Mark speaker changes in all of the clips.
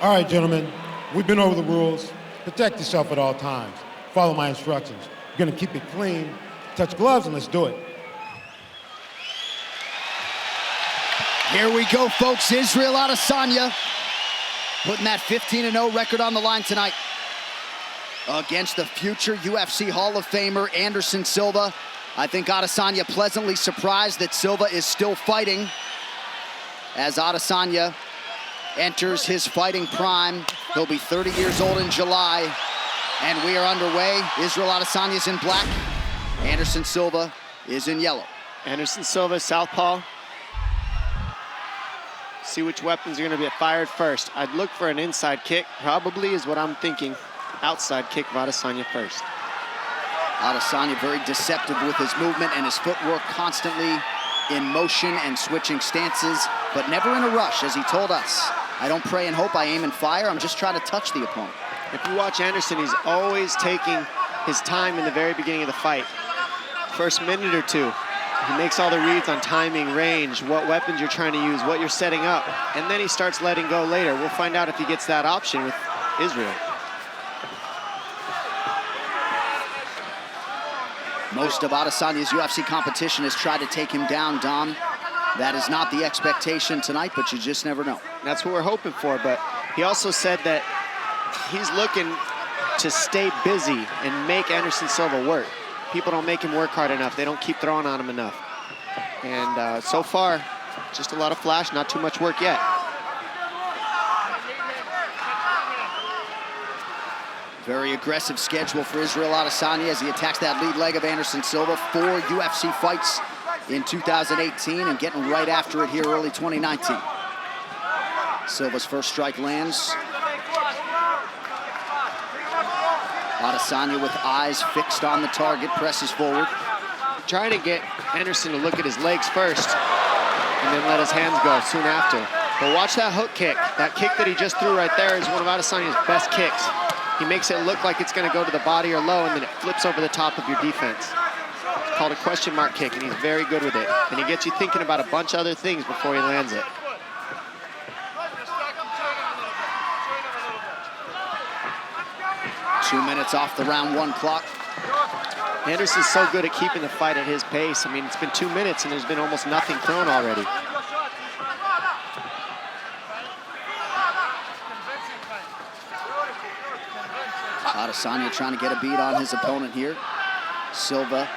Speaker 1: All right, gentlemen, we've been over the rules. Protect yourself at all times. Follow my instructions. You're gonna keep it clean. Touch gloves and let's do it.
Speaker 2: Here we go, folks. Israel Adesanya putting that 15-0 record on the line tonight against the future UFC Hall of Famer Anderson Silva. I think Adesanya pleasantly surprised that Silva is still fighting as Adesanya enters his fighting prime. He'll be 30 years old in July, and we are underway. Israel Adesanya is in black. Anderson Silva is in yellow.
Speaker 3: Anderson Silva, southpaw. See which weapons are going to be fired first. I'd look for an inside kick, probably is what I'm thinking. Outside kick of Adesanya first.
Speaker 2: Adesanya very deceptive with his movement and his footwork, constantly in motion and switching stances, but never in a rush, as he told us. I don't pray and hope, I aim and fire. I'm just trying to touch the opponent.
Speaker 3: If you watch Anderson, he's always taking his time in the very beginning of the fight. First minute or two, he makes all the reads on timing, range, what weapons you're trying to use, what you're setting up, and then he starts letting go later. We'll find out if he gets that option with Israel.
Speaker 2: Most of Adesanya's UFC competition has tried to take him down, Dom. That is not the expectation tonight, but you just never know.
Speaker 3: That's what we're hoping for, but he also said that he's looking to stay busy and make Anderson Silva work. People don't make him work hard enough. They don't keep throwing on him enough. And so far, just a lot of flash, not too much work yet.
Speaker 2: Very aggressive schedule for Israel Adesanya as he attacks that lead leg of Anderson Silva. 4 UFC fights in 2018 and getting right after it here early 2019. Silva's first strike lands. Adesanya with eyes fixed on the target, presses forward.
Speaker 3: Trying to get Anderson to look at his legs first and then let his hands go soon after. But watch that hook kick. That kick that he just threw right there is one of Adesanya's best kicks. He makes it look like it's going to go to the body or low, and then it flips over the top of your defense. It's called a question mark kick, and he's very good with it. And he gets you thinking about a bunch of other things before he lands it.
Speaker 2: Two minutes off the round 1 clock.
Speaker 3: Anderson's so good at keeping the fight at his pace. I mean, it's been 2 minutes and there's been almost nothing thrown already.
Speaker 2: Adesanya trying to get a beat on his opponent here. Silva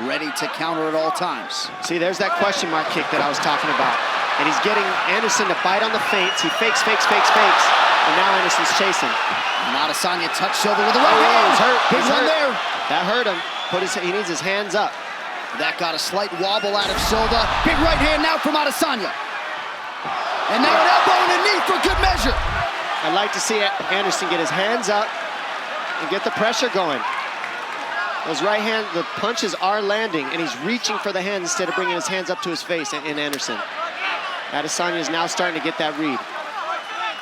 Speaker 2: ready to counter at all times.
Speaker 3: See, there's that question mark kick that I was talking about. And he's getting Anderson to bite on the feints. He fakes. And now Anderson's chasing.
Speaker 2: And Adesanya touched Silva with the right hand.
Speaker 3: He's hurt.
Speaker 2: Big one there.
Speaker 3: That hurt him. He needs his hands up.
Speaker 2: That got a slight wobble out of Silva. Big right hand now from Adesanya. And now an elbow and a knee for good measure.
Speaker 3: I'd like to see Anderson get his hands up and get the pressure going. Those right hand, the punches are landing, and he's reaching for the hands instead of bringing his hands up to his face in Anderson. Adesanya is now starting to get that read.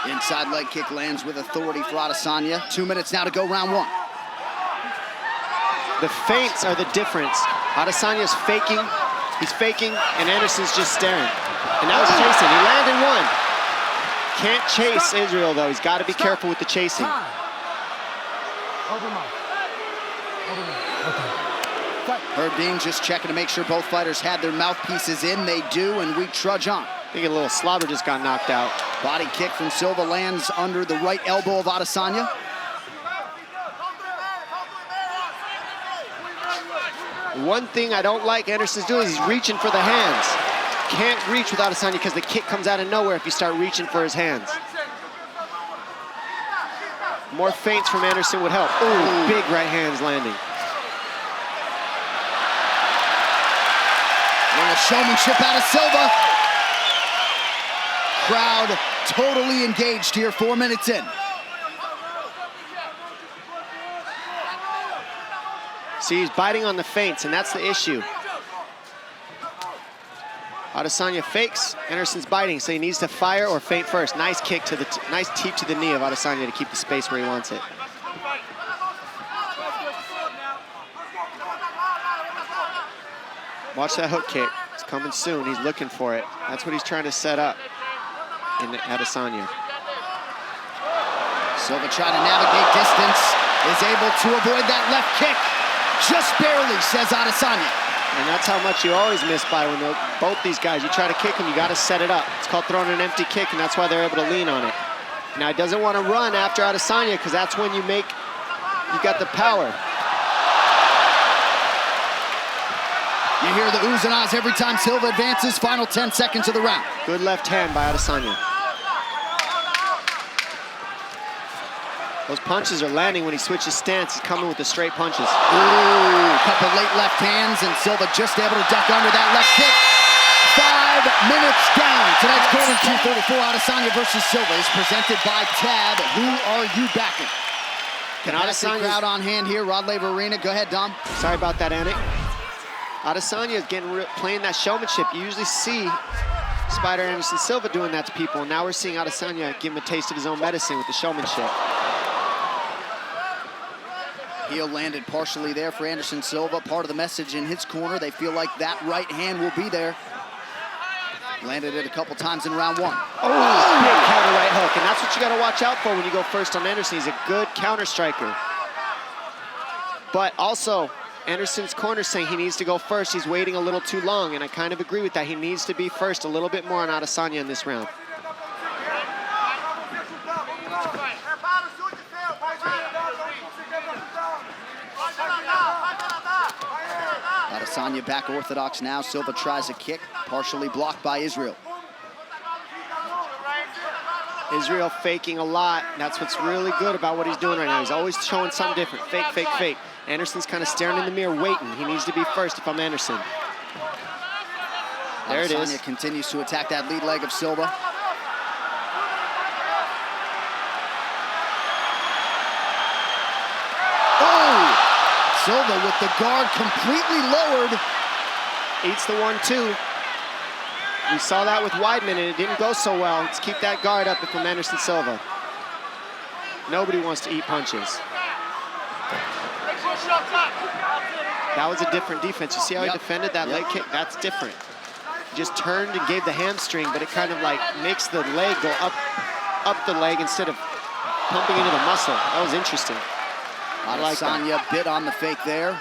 Speaker 2: Inside leg kick lands with authority for Adesanya. 2 minutes now to go, round 1.
Speaker 3: The feints are the difference. Adesanya's faking, he's faking, and Anderson's just staring. And now he's chasing. He landed one. Can't chase Israel, though. He's got to be careful with the chasing.
Speaker 2: Herb Dean just checking to make sure both fighters had their mouthpieces in. They do, and we trudge on.
Speaker 3: I think a little slobber just got knocked out.
Speaker 2: Body kick from Silva lands under the right elbow of Adesanya.
Speaker 3: One thing I don't like Anderson's doing is he's reaching for the hands. Can't reach with Adesanya because the kick comes out of nowhere if you start reaching for his hands. More feints from Anderson would help. Ooh, big right hands landing.
Speaker 2: And the showmanship out of Silva. Crowd totally engaged here, 4 minutes in.
Speaker 3: See, he's biting on the feints, and that's the issue. Adesanya fakes, Anderson's biting, so he needs to fire or feint first. Nice kick to the, nice teep to the knee of Adesanya to keep the space where he wants it. Watch that hook kick. It's coming soon. He's looking for it. That's what he's trying to set up in Adesanya.
Speaker 2: Silva trying to navigate distance, is able to avoid that left kick. Just barely, says Adesanya.
Speaker 3: And that's how much you always miss by when both these guys, you try to kick them, you got to set it up. It's called throwing an empty kick, and that's why they're able to lean on it. Now, he doesn't want to run after Adesanya because that's when you got the power.
Speaker 2: You hear the oohs and ahs every time Silva advances. Final 10 seconds of the round.
Speaker 3: Good left hand by Adesanya. Those punches are landing when he switches stance. He's coming with the straight punches.
Speaker 2: Ooh, couple late left hands, and Silva just able to duck under that left kick. 5 minutes down. Tonight's Conan 234, Adesanya versus Silva is presented by Tab. Who are you backing? Can Adesanya crowd on hand here, Rod Laver Arena. Go ahead, Dom.
Speaker 3: Sorry about that, Anik. Adesanya is playing that showmanship. You usually see Spider Anderson Silva doing that to people, and now we're seeing Adesanya give him a taste of his own medicine with the showmanship.
Speaker 2: Heel landed partially there for Anderson Silva. Part of the message in his corner, they feel like that right hand will be there. Landed it a couple times in round one.
Speaker 3: Oh, big counter right hook, and that's what you got to watch out for when you go first on Anderson. He's a good counter striker. But also, Anderson's corner saying he needs to go first. He's waiting a little too long, and I kind of agree with that. He needs to be first a little bit more on Adesanya in this round.
Speaker 2: Adesanya back orthodox now. Silva tries a kick, partially blocked by Israel.
Speaker 3: Israel faking a lot. That's what's really good about what he's doing right now. He's always showing something different. Fake, fake, fake. Anderson's kind of staring in the mirror, waiting. He needs to be first if I'm Anderson. There it is.
Speaker 2: Adesanya continues to attack that lead leg of Silva. Oh! Silva with the guard completely lowered.
Speaker 3: Eats the 1-2. We saw that with Weidman, and it didn't go so well. Let's keep that guard up if I'm Anderson Silva. Nobody wants to eat punches. That was a different defense. You see how he defended that leg kick? That's different. He just turned and gave the hamstring, but it kind of like makes the leg go up the leg instead of pumping into the muscle. That was interesting.
Speaker 2: Adesanya bit on the fake there.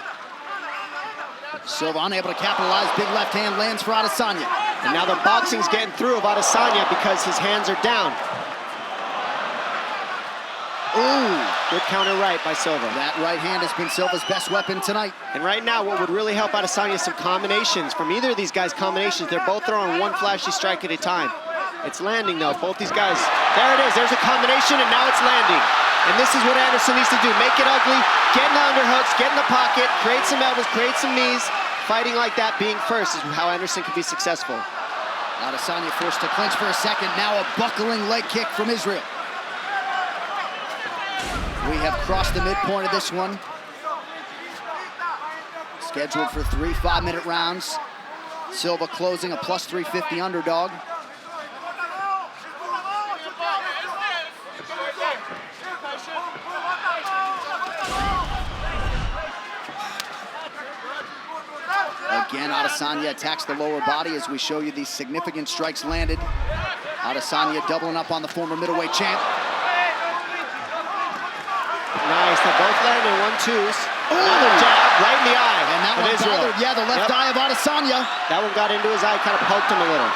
Speaker 2: Silva unable to capitalize. Big left hand lands for Adesanya.
Speaker 3: And now the boxing's getting through of Adesanya because his hands are down.
Speaker 2: Ooh.
Speaker 3: Good counter right by Silva.
Speaker 2: That right hand has been Silva's best weapon tonight.
Speaker 3: And right now, what would really help Adesanya is some combinations. From either of these guys' combinations, they're both throwing one flashy strike at a time. It's landing, though. Both these guys, there it is. There's a combination, and now it's landing. And this is what Anderson needs to do. Make it ugly, get in the underhooks, get in the pocket, create some elbows, create some knees. Fighting like that, being first, is how Anderson can be successful.
Speaker 2: Adesanya forced to clinch for a second. Now a buckling leg kick from Israel. We have crossed the midpoint of this one. Scheduled for 3 5-minute rounds. Silva closing a plus 350 underdog. Again, Adesanya attacks the lower body as we show you these significant strikes landed. Adesanya doubling up on the former middleweight champ.
Speaker 3: Nice, they both landed 1-2s. Another jab right in the eye.
Speaker 2: And that one bothered, the left eye of Adesanya.
Speaker 3: That one got into his eye, kind of poked him a little.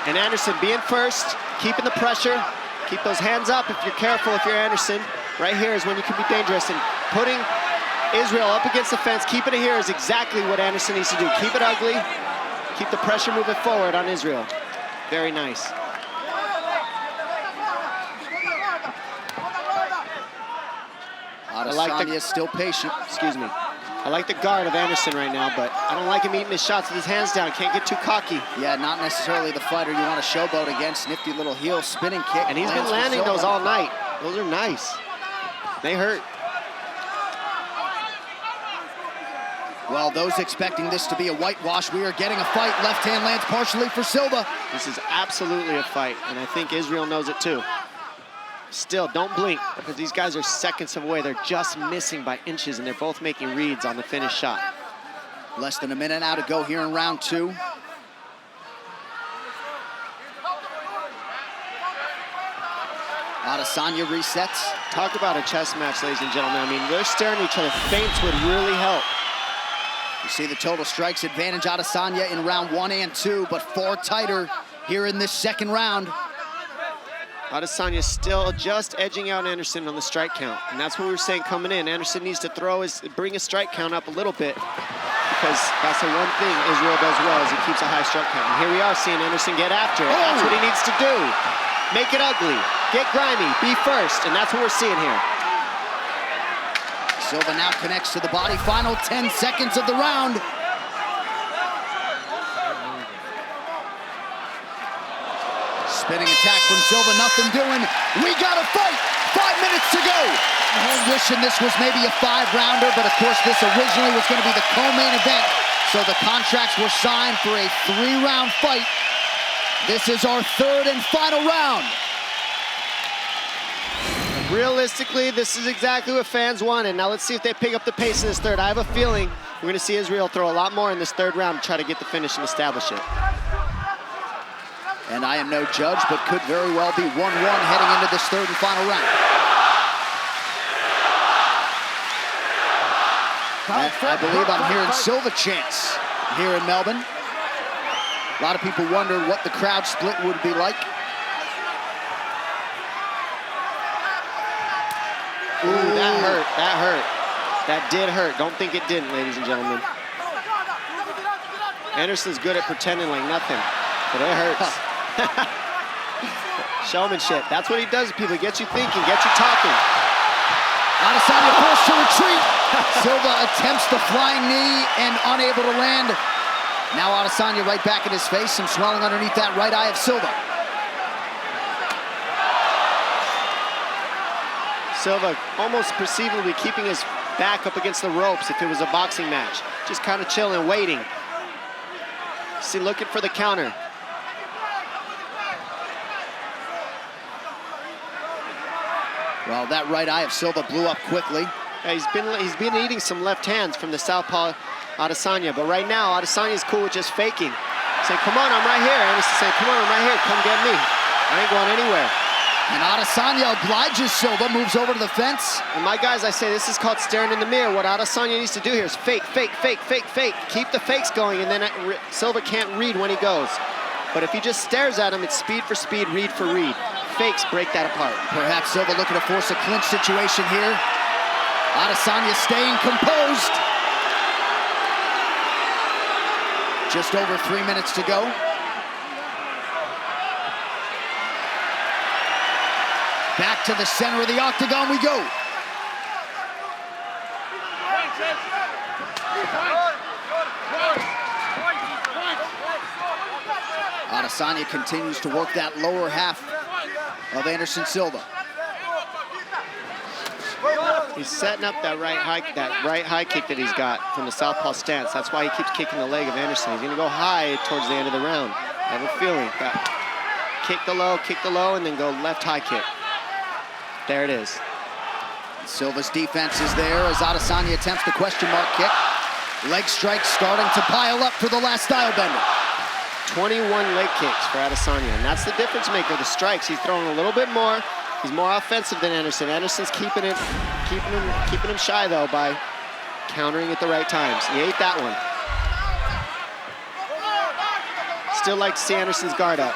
Speaker 3: And Anderson being first, keeping the pressure, keep those hands up if you're careful, if you're Anderson. Right here is when you can be dangerous, and putting Israel up against the fence, keeping it here is exactly what Anderson needs to do. Keep it ugly, keep the pressure moving forward on Israel. Very nice.
Speaker 2: Adesanya is still patient.
Speaker 3: Excuse me. I like the guard of Anderson right now, but I don't like him eating his shots with his hands down. Can't get too cocky.
Speaker 2: Yeah, not necessarily the fighter you want to showboat against. Nifty little heel spinning kick.
Speaker 3: And he's been landing those all night. Those are nice. They hurt.
Speaker 2: Well, those expecting this to be a whitewash, we are getting a fight. Left hand lands partially for Silva.
Speaker 3: This is absolutely a fight, and I think Israel knows it too. Still, don't blink, because these guys are seconds away. They're just missing by inches, and they're both making reads on the finished shot.
Speaker 2: Less than a minute now to go here in round two. Adesanya resets.
Speaker 3: Talk about a chess match, ladies and gentlemen. I mean, they're staring at each other. Feints would really help.
Speaker 2: You see the total strikes advantage Adesanya in round 1 and 2, but far tighter here in this second round.
Speaker 3: Adesanya still just edging out Anderson on the strike count. And that's what we were saying coming in. Anderson needs to bring his strike count up a little bit, because that's the one thing Israel does well, is he keeps a high strike count. And here we are seeing Anderson get after it. That's what he needs to do. Make it ugly, get grimy, be first, and that's what we're seeing here.
Speaker 2: Silva now connects to the body. Final 10 seconds of the round. Spinning attack from Silva, nothing doing. We got a fight, 5 minutes to go. Wishing this was maybe a 5-rounder, but of course this originally was going to be the co-main event, so the contracts were signed for a 3-round fight. This is our 3rd and final round.
Speaker 3: Realistically, this is exactly what fans wanted. Now let's see if they pick up the pace in this 3rd. I have a feeling we're going to see Israel throw a lot more in this 3rd round to try to get the finish and establish it.
Speaker 2: And I am no judge, but could very well be 1-1 heading into this 3rd and final round. I believe I'm hearing Silva chants here in Melbourne. A lot of people wonder what the crowd split would be like.
Speaker 3: Ooh, that hurt, that hurt. That did hurt. Don't think it didn't, ladies and gentlemen. Anderson's good at pretending like nothing, but it hurts. Showmanship, that's what he does to people. He gets you thinking, gets you talking.
Speaker 2: Adesanya forced to retreat. Silva attempts the flying knee and unable to land. Now Adesanya right back in his face, some swelling underneath that right eye of Silva.
Speaker 3: Silva almost perceivably keeping his back up against the ropes if it was a boxing match. Just kind of chilling, waiting. See, looking for the counter.
Speaker 2: Well, that right eye of Silva blew up quickly.
Speaker 3: Yeah, he's been eating some left hands from the southpaw Adesanya, but right now Adesanya's cool with just faking. Saying, come on, I'm right here. Anderson's saying, come on, I'm right here, come get me. I ain't going anywhere.
Speaker 2: And Adesanya obliges Silva, moves over to the fence.
Speaker 3: And my guys, I say this is called staring in the mirror. What Adesanya needs to do here is fake, fake, fake, fake, fake. Keep the fakes going, and then Silva can't read when he goes. But if he just stares at him, it's speed for speed, read for read. Fakes break that apart.
Speaker 2: Perhaps Silva looking to force a clinch situation here. Adesanya staying composed. Just over 3 minutes to go. Back to the center of the octagon we go. Adesanya continues to work that lower half of Anderson Silva.
Speaker 3: He's setting up that right high kick that he's got from the southpaw stance. That's why he keeps kicking the leg of Anderson. He's gonna go high towards the end of the round. I have a feeling. Kick the low, and then go left high kick. There it is.
Speaker 2: Silva's defense is there as Adesanya attempts the question mark kick. Leg strikes starting to pile up for the last style bender.
Speaker 3: 21 leg kicks for Adesanya, and that's the difference maker, the strikes. He's throwing a little bit more. He's more offensive than Anderson. Anderson's keeping him shy, though, by countering at the right times. He ate that one. Still like to see Anderson's guard up.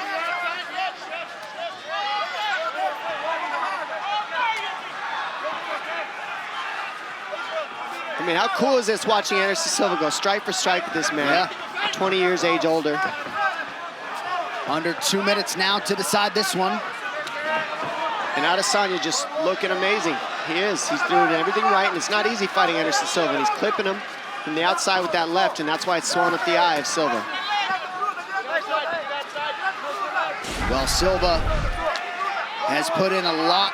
Speaker 3: I mean, how cool is this watching Anderson Silva go strike for strike with this man? Yeah. 20 years age older.
Speaker 2: Under 2 minutes now to decide this one.
Speaker 3: And Adesanya just looking amazing. He is. He's doing everything right, and it's not easy fighting Anderson Silva. And he's clipping him from the outside with that left, and that's why it's swollen up the eye of Silva.
Speaker 2: Well, Silva has put in a lot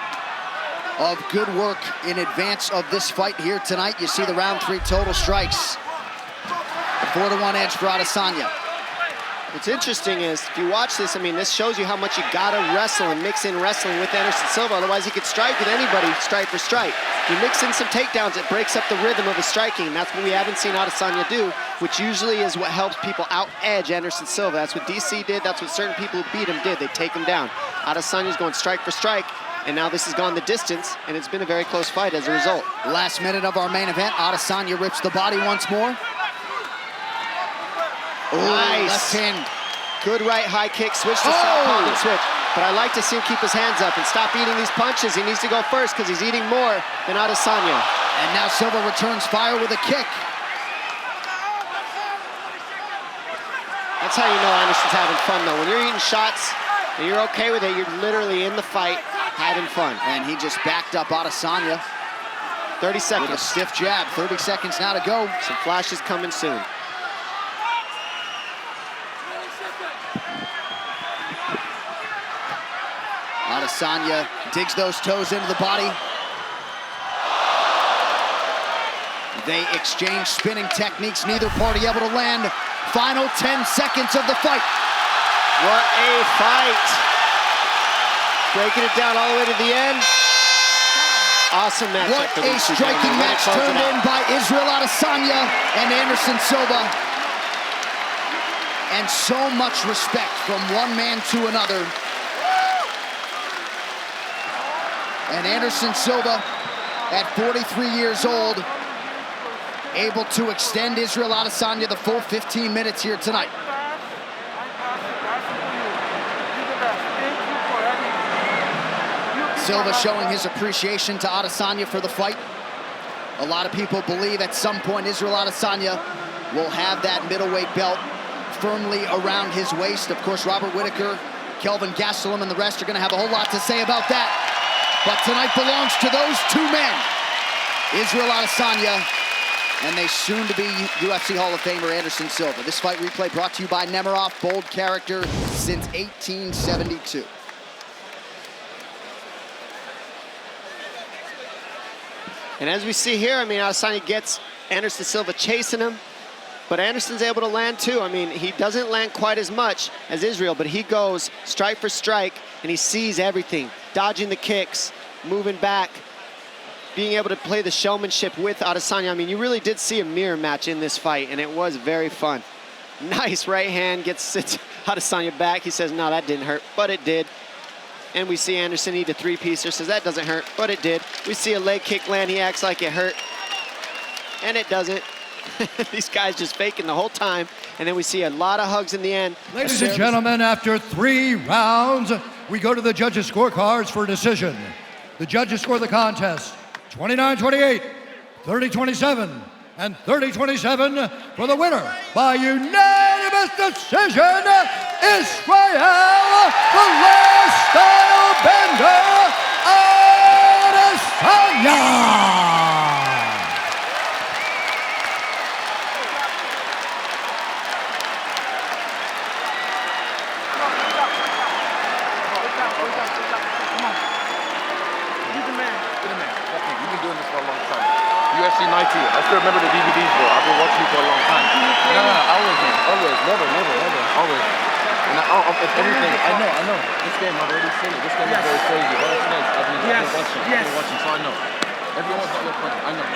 Speaker 2: of good work in advance of this fight here tonight. You see the round 3 total strikes. 4-1 edge for Adesanya.
Speaker 3: What's interesting is, if you watch this, I mean, this shows you how much you gotta wrestle and mix in wrestling with Anderson Silva. Otherwise, he could strike with anybody, strike for strike. You mix in some takedowns, it breaks up the rhythm of his striking. And that's what we haven't seen Adesanya do, which usually is what helps people out-edge Anderson Silva. That's what DC did. That's what certain people who beat him did. They take him down. Adesanya's going strike for strike. And now this has gone the distance, and it's been a very close fight as a result.
Speaker 2: Last minute of our main event, Adesanya rips the body once more. Ooh,
Speaker 3: Nice.
Speaker 2: left hand.
Speaker 3: Good right high kick, switch to southpaw, then switch. But I like to see him keep his hands up and stop eating these punches. He needs to go first because he's eating more than Adesanya.
Speaker 2: And now Silva returns fire with a kick.
Speaker 3: That's how you know Anderson's having fun, though. When you're eating shots and you're okay with it, you're literally in the fight, having fun.
Speaker 2: And he just backed up Adesanya
Speaker 3: 30
Speaker 2: with a
Speaker 3: seconds.
Speaker 2: stiff jab. 30 seconds now to go.
Speaker 3: Some flashes coming soon.
Speaker 2: Adesanya digs those toes into the body. They exchange spinning techniques, neither party able to land. Final 10 seconds of the fight.
Speaker 3: What a fight. Breaking it down all the way to the end. Awesome matchup.
Speaker 2: What
Speaker 3: for
Speaker 2: a
Speaker 3: these two
Speaker 2: striking
Speaker 3: gentlemen. Way to
Speaker 2: match
Speaker 3: close it
Speaker 2: turned in
Speaker 3: out.
Speaker 2: by Israel Adesanya and Anderson Silva. And so much respect from one man to another. And Anderson Silva, at 43 years old, able to extend Israel Adesanya the full 15 minutes here tonight. Silva showing his appreciation to Adesanya for the fight. A lot of people believe at some point Israel Adesanya will have that middleweight belt firmly around his waist. Of course, Robert Whittaker, Kelvin Gastelum, and the rest are going to have a whole lot to say about that. But tonight belongs to those two men, Israel Adesanya and the soon-to-be UFC Hall of Famer Anderson Silva. This fight replay brought to you by Nemiroff, bold character since 1872.
Speaker 3: And as we see here, I mean, Adesanya gets Anderson Silva chasing him, but Anderson's able to land too. I mean, he doesn't land quite as much as Israel, but he goes strike for strike, and he sees everything. Dodging the kicks, moving back, being able to play the showmanship with Adesanya. I mean, you really did see a mirror match in this fight, and it was very fun. Nice right hand, sits Adesanya back. He says, no, that didn't hurt, but it did. And we see Anderson eat a three-piecer, says that doesn't hurt, but it did. We see a leg kick land, he acts like it hurt, and it doesn't. These guys just faking the whole time, and then we see a lot of hugs in the end.
Speaker 4: Ladies and gentlemen, after 3 rounds, we go to the judges' scorecards for a decision. The judges score the contest 29-28, 30-27, and 30-27 for the winner by unanimous decision, Israel, the last style bender, Adesanya.
Speaker 5: UFC 90. I still remember the DVDs, bro. I've been watching you for a long time. No, always, man. Always. Never, always. And if anything, I know. This game, I've already seen it. This game is very crazy. What is next? I've been watching, so I know. Everyone's not your friend. I know.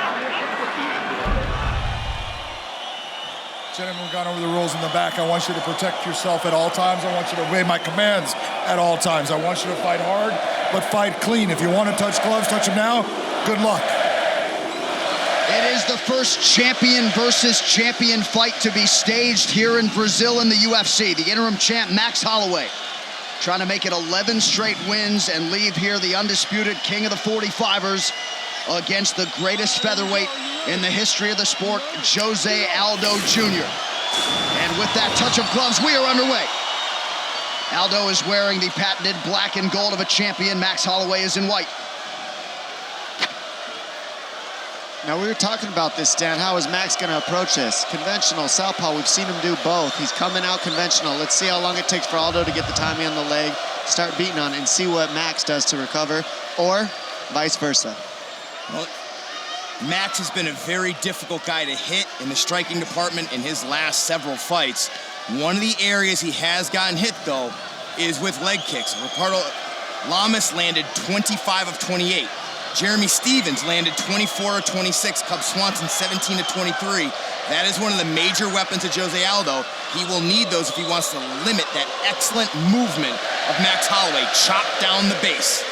Speaker 6: Gentlemen, we've gone over the rules in the back. I want you to protect yourself at all times. I want you to obey my commands at all times. I want you to fight hard, but fight clean. If you want to touch gloves, touch them now. Good luck.
Speaker 2: It is the first champion versus champion fight to be staged here in Brazil in the UFC. The interim champ, Max Holloway, trying to make it 11 straight wins and leave here the undisputed king of the 45ers against the greatest featherweight in the history of the sport, Jose Aldo Jr. And with that touch of gloves, we are underway. Aldo is wearing the patented black and gold of a champion. Max Holloway is in white.
Speaker 3: Now, we were talking about this, Dan. How is Max going to approach this? Conventional, southpaw, we've seen him do both. He's coming out conventional. Let's see how long it takes for Aldo to get the timing on the leg, start beating on it, and see what Max does to recover, or vice versa.
Speaker 7: Well, Max has been a very difficult guy to hit in the striking department in his last several fights. One of the areas he has gotten hit, though, is with leg kicks. Ricardo Lamas landed 25 of 28. Jeremy Stevens landed 24 of 26. Cub Swanson 17 of 23. That is one of the major weapons of Jose Aldo. He will need those if he wants to limit that excellent movement of Max Holloway. Chop down the base.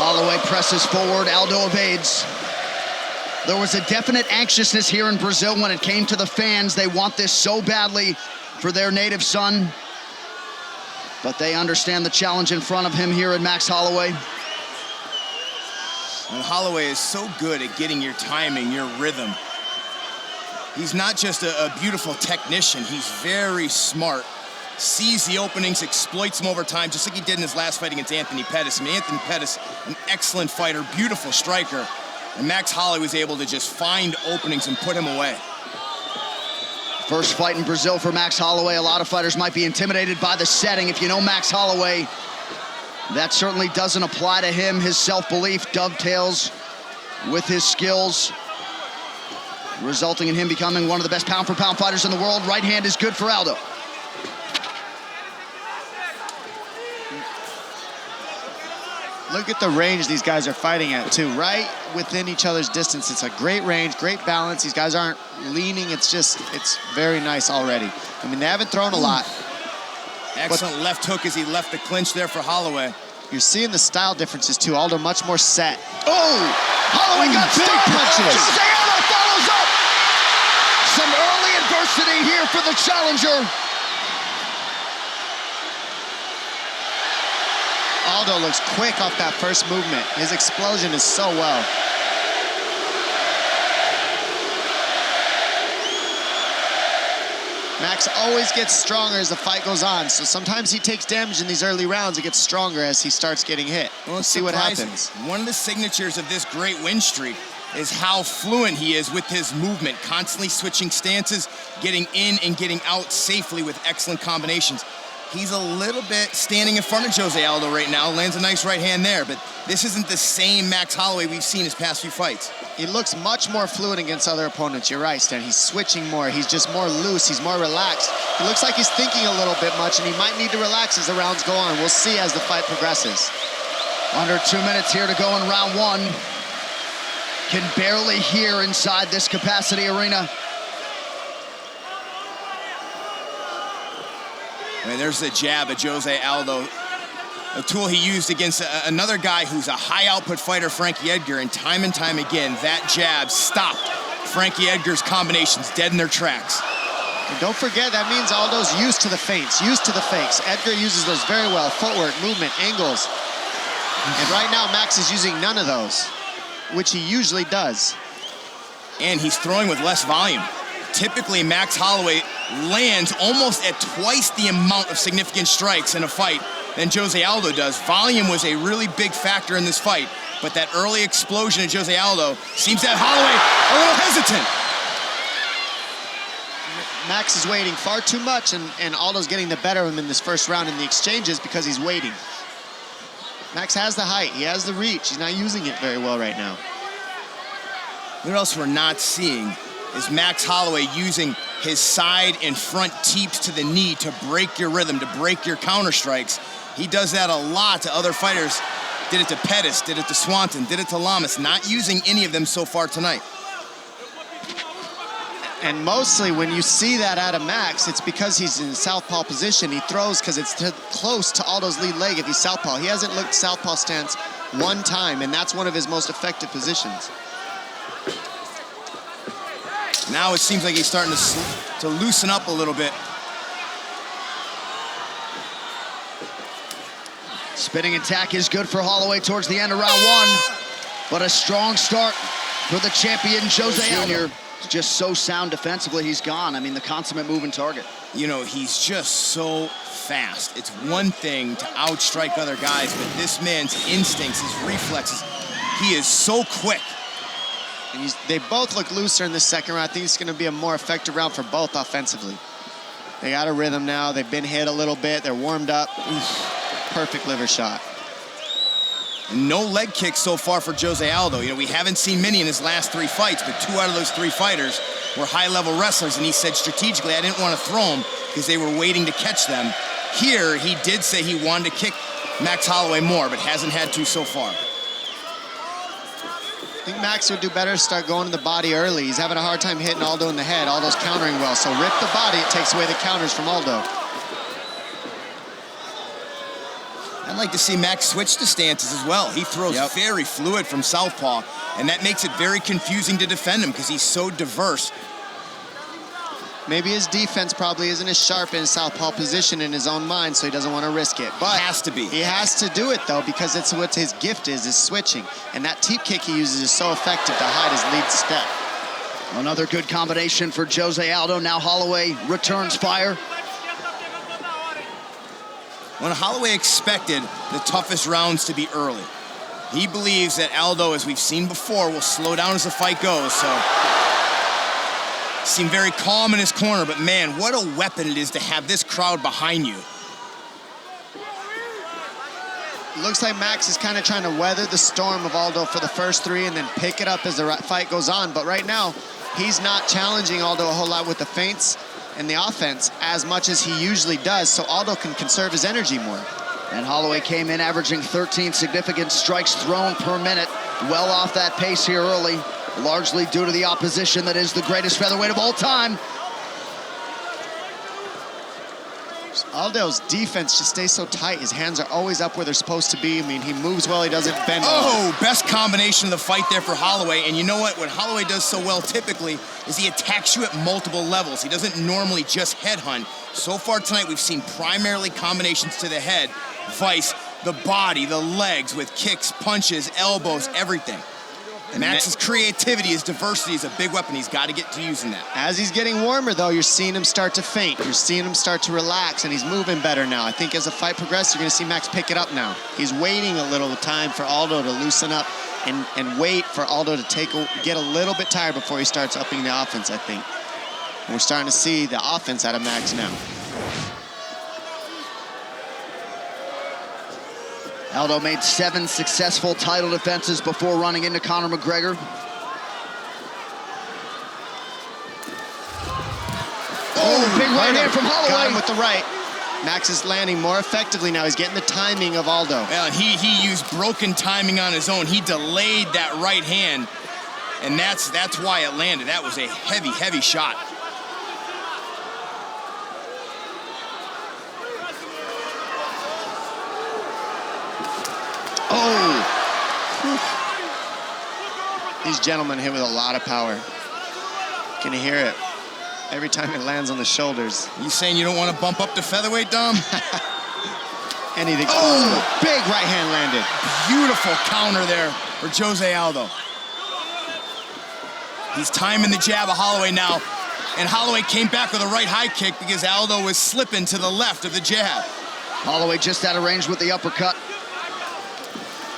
Speaker 2: Holloway presses forward, Aldo evades. There was a definite anxiousness here in Brazil when it came to the fans. They want this so badly for their native son. But they understand the challenge in front of him here at Max Holloway.
Speaker 7: And Holloway is so good at getting your timing, your rhythm. He's not just a beautiful technician, he's very smart. Sees the openings, exploits them over time, just like he did in his last fight against Anthony Pettis. I mean, Anthony Pettis, an excellent fighter, beautiful striker. And Max Holloway was able to just find openings and put him away.
Speaker 2: First fight in Brazil for Max Holloway. A lot of fighters might be intimidated by the setting. If you know Max Holloway, that certainly doesn't apply to him. His self-belief dovetails with his skills, resulting in him becoming one of the best pound-for-pound fighters in the world. Right hand is good for Aldo.
Speaker 3: Look at the range these guys are fighting at, too. Right within each other's distance. It's a great range, great balance. These guys aren't leaning. It's very nice already. I mean, they haven't thrown a lot.
Speaker 7: Excellent left hook as he left the clinch there for Holloway.
Speaker 3: You're seeing the style differences, too. Aldo much more set.
Speaker 2: Oh! Holloway got
Speaker 3: big
Speaker 2: stopped!
Speaker 3: punches.
Speaker 2: Jose Aldo follows up! Some early adversity here for the challenger.
Speaker 3: Aldo looks quick off that first movement. His explosion is so well. Max always gets stronger as the fight goes on, so sometimes he takes damage in these early rounds. It gets stronger as he starts getting hit. We'll see what happens.
Speaker 7: One of the signatures of this great win streak is how fluent he is with his movement, constantly switching stances, getting in and getting out safely with excellent combinations. He's a little bit standing in front of Jose Aldo right now, lands a nice right hand there, but this isn't the same Max Holloway we've seen his past few fights.
Speaker 3: He looks much more fluid against other opponents. You're right, Stan. He's switching more. He's just more loose. He's more relaxed. He looks like he's thinking a little bit much, and he might need to relax as the rounds go on. We'll see as the fight progresses.
Speaker 2: Under 2 minutes here to go in round one. Can barely hear inside this capacity arena.
Speaker 7: And there's the jab of Jose Aldo, a tool he used against another guy who's a high-output fighter, Frankie Edgar, and time again, that jab stopped Frankie Edgar's combinations dead in their tracks.
Speaker 3: And don't forget, that means Aldo's used to the feints, used to the fakes. Edgar uses those very well, footwork, movement, angles. And right now, Max is using none of those, which he usually does.
Speaker 7: And he's throwing with less volume. Typically, Max Holloway lands almost at twice the amount of significant strikes in a fight than Jose Aldo does. Volume was a really big factor in this fight, but that early explosion of Jose Aldo seems to have Holloway a little hesitant.
Speaker 3: Max is waiting far too much, and Aldo's getting the better of him in this first round in the exchanges because he's waiting. Max has the height, he has the reach. He's not using it very well right now.
Speaker 7: What else we're not seeing is Max Holloway using his side and front teeps to the knee to break your rhythm, to break your counter strikes. He does that a lot to other fighters. Did it to Pettis, did it to Swanton, did it to Lamas. Not using any of them so far tonight.
Speaker 3: And mostly when you see that out of Max, it's because he's in southpaw position. He throws because it's close to Aldo's lead leg if he's southpaw. He hasn't looked southpaw stance one time, and that's one of his most effective positions.
Speaker 7: Now it seems like he's starting to loosen up a little bit.
Speaker 2: Spinning attack is good for Holloway towards the end of round one, but a strong start for the champion, Jose Aldo. Just so sound defensively, he's gone. I mean, the consummate moving target.
Speaker 7: You know, he's just so fast. It's one thing to outstrike other guys, but this man's instincts, his reflexes, he is so quick.
Speaker 3: And they both look looser in this second round. I think it's going to be a more effective round for both offensively. They got a rhythm now. They've been hit a little bit. They're warmed up. Oof, perfect liver shot.
Speaker 7: No leg kicks so far for Jose Aldo. You know, we haven't seen many in his last 3 fights, but 2 out of those 3 fighters were high-level wrestlers, and he said strategically, I didn't want to throw them because they were waiting to catch them. Here, he did say he wanted to kick Max Holloway more, but hasn't had to so far.
Speaker 3: I think Max would do better to start going to the body early. He's having a hard time hitting Aldo in the head. Aldo's countering well, so rip the body, it takes away the counters from Aldo.
Speaker 7: And like to see Max switch the stances as well. He throws very fluid from southpaw, and that makes it very confusing to defend him because he's so diverse.
Speaker 3: Maybe his defense probably isn't as sharp in his southpaw position in his own mind, so he doesn't want to risk it. But
Speaker 7: it has to be.
Speaker 3: He has to do it, though, because it's what his gift is switching. And that teep kick he uses is so effective to hide his lead step.
Speaker 2: Another good combination for Jose Aldo. Now Holloway returns fire.
Speaker 7: When Holloway expected the toughest rounds to be early. He believes that Aldo, as we've seen before, will slow down as the fight goes, so seemed very calm in his corner, but man, what a weapon it is to have this crowd behind you.
Speaker 3: Looks like Max is kind of trying to weather the storm of Aldo for the first three and then pick it up as the fight goes on. But right now, he's not challenging Aldo a whole lot with the feints and the offense as much as he usually does, so Aldo can conserve his energy more.
Speaker 2: And Holloway came in averaging 13 significant strikes thrown per minute. Well off that pace here early, largely due to the opposition that is the greatest featherweight of all time.
Speaker 3: Aldo's defense just stays so tight. His hands are always up where they're supposed to be. I mean, he moves well, he doesn't bend.
Speaker 7: Oh, best combination of the fight there for Holloway. And you know what? What Holloway does so well typically is he attacks you at multiple levels. He doesn't normally just headhunt. So far tonight, we've seen primarily combinations to the head, vice the body, the legs with kicks, punches, elbows, everything. Max's creativity, his diversity is a big weapon. He's got to get to using that.
Speaker 3: As he's getting warmer, though, you're seeing him start to feint. You're seeing him start to relax, and he's moving better now. I think as the fight progresses, you're going to see Max pick it up now. He's waiting a little time for Aldo to loosen up and wait for Aldo to get a little bit tired before he starts upping the offense, I think. And we're starting to see the offense out of Max now.
Speaker 2: Aldo made 7 successful title defenses before running into Conor McGregor. Oh, big right hand from Holloway.
Speaker 3: Got him with the right. Max is landing more effectively now. He's getting the timing of Aldo.
Speaker 7: Well, he used broken timing on his own. He delayed that right hand, and that's why it landed. That was a heavy, heavy shot.
Speaker 3: Oh! These gentlemen hit with a lot of power. Can you hear it? Every time it lands on the shoulders.
Speaker 7: You saying you don't want to bump up to featherweight, Dom?
Speaker 3: Anything's possible. Big right hand landed.
Speaker 7: Beautiful counter there for Jose Aldo. He's timing the jab of Holloway now. And Holloway came back with a right high kick because Aldo was slipping to the left of the jab.
Speaker 2: Holloway just out of range with the uppercut.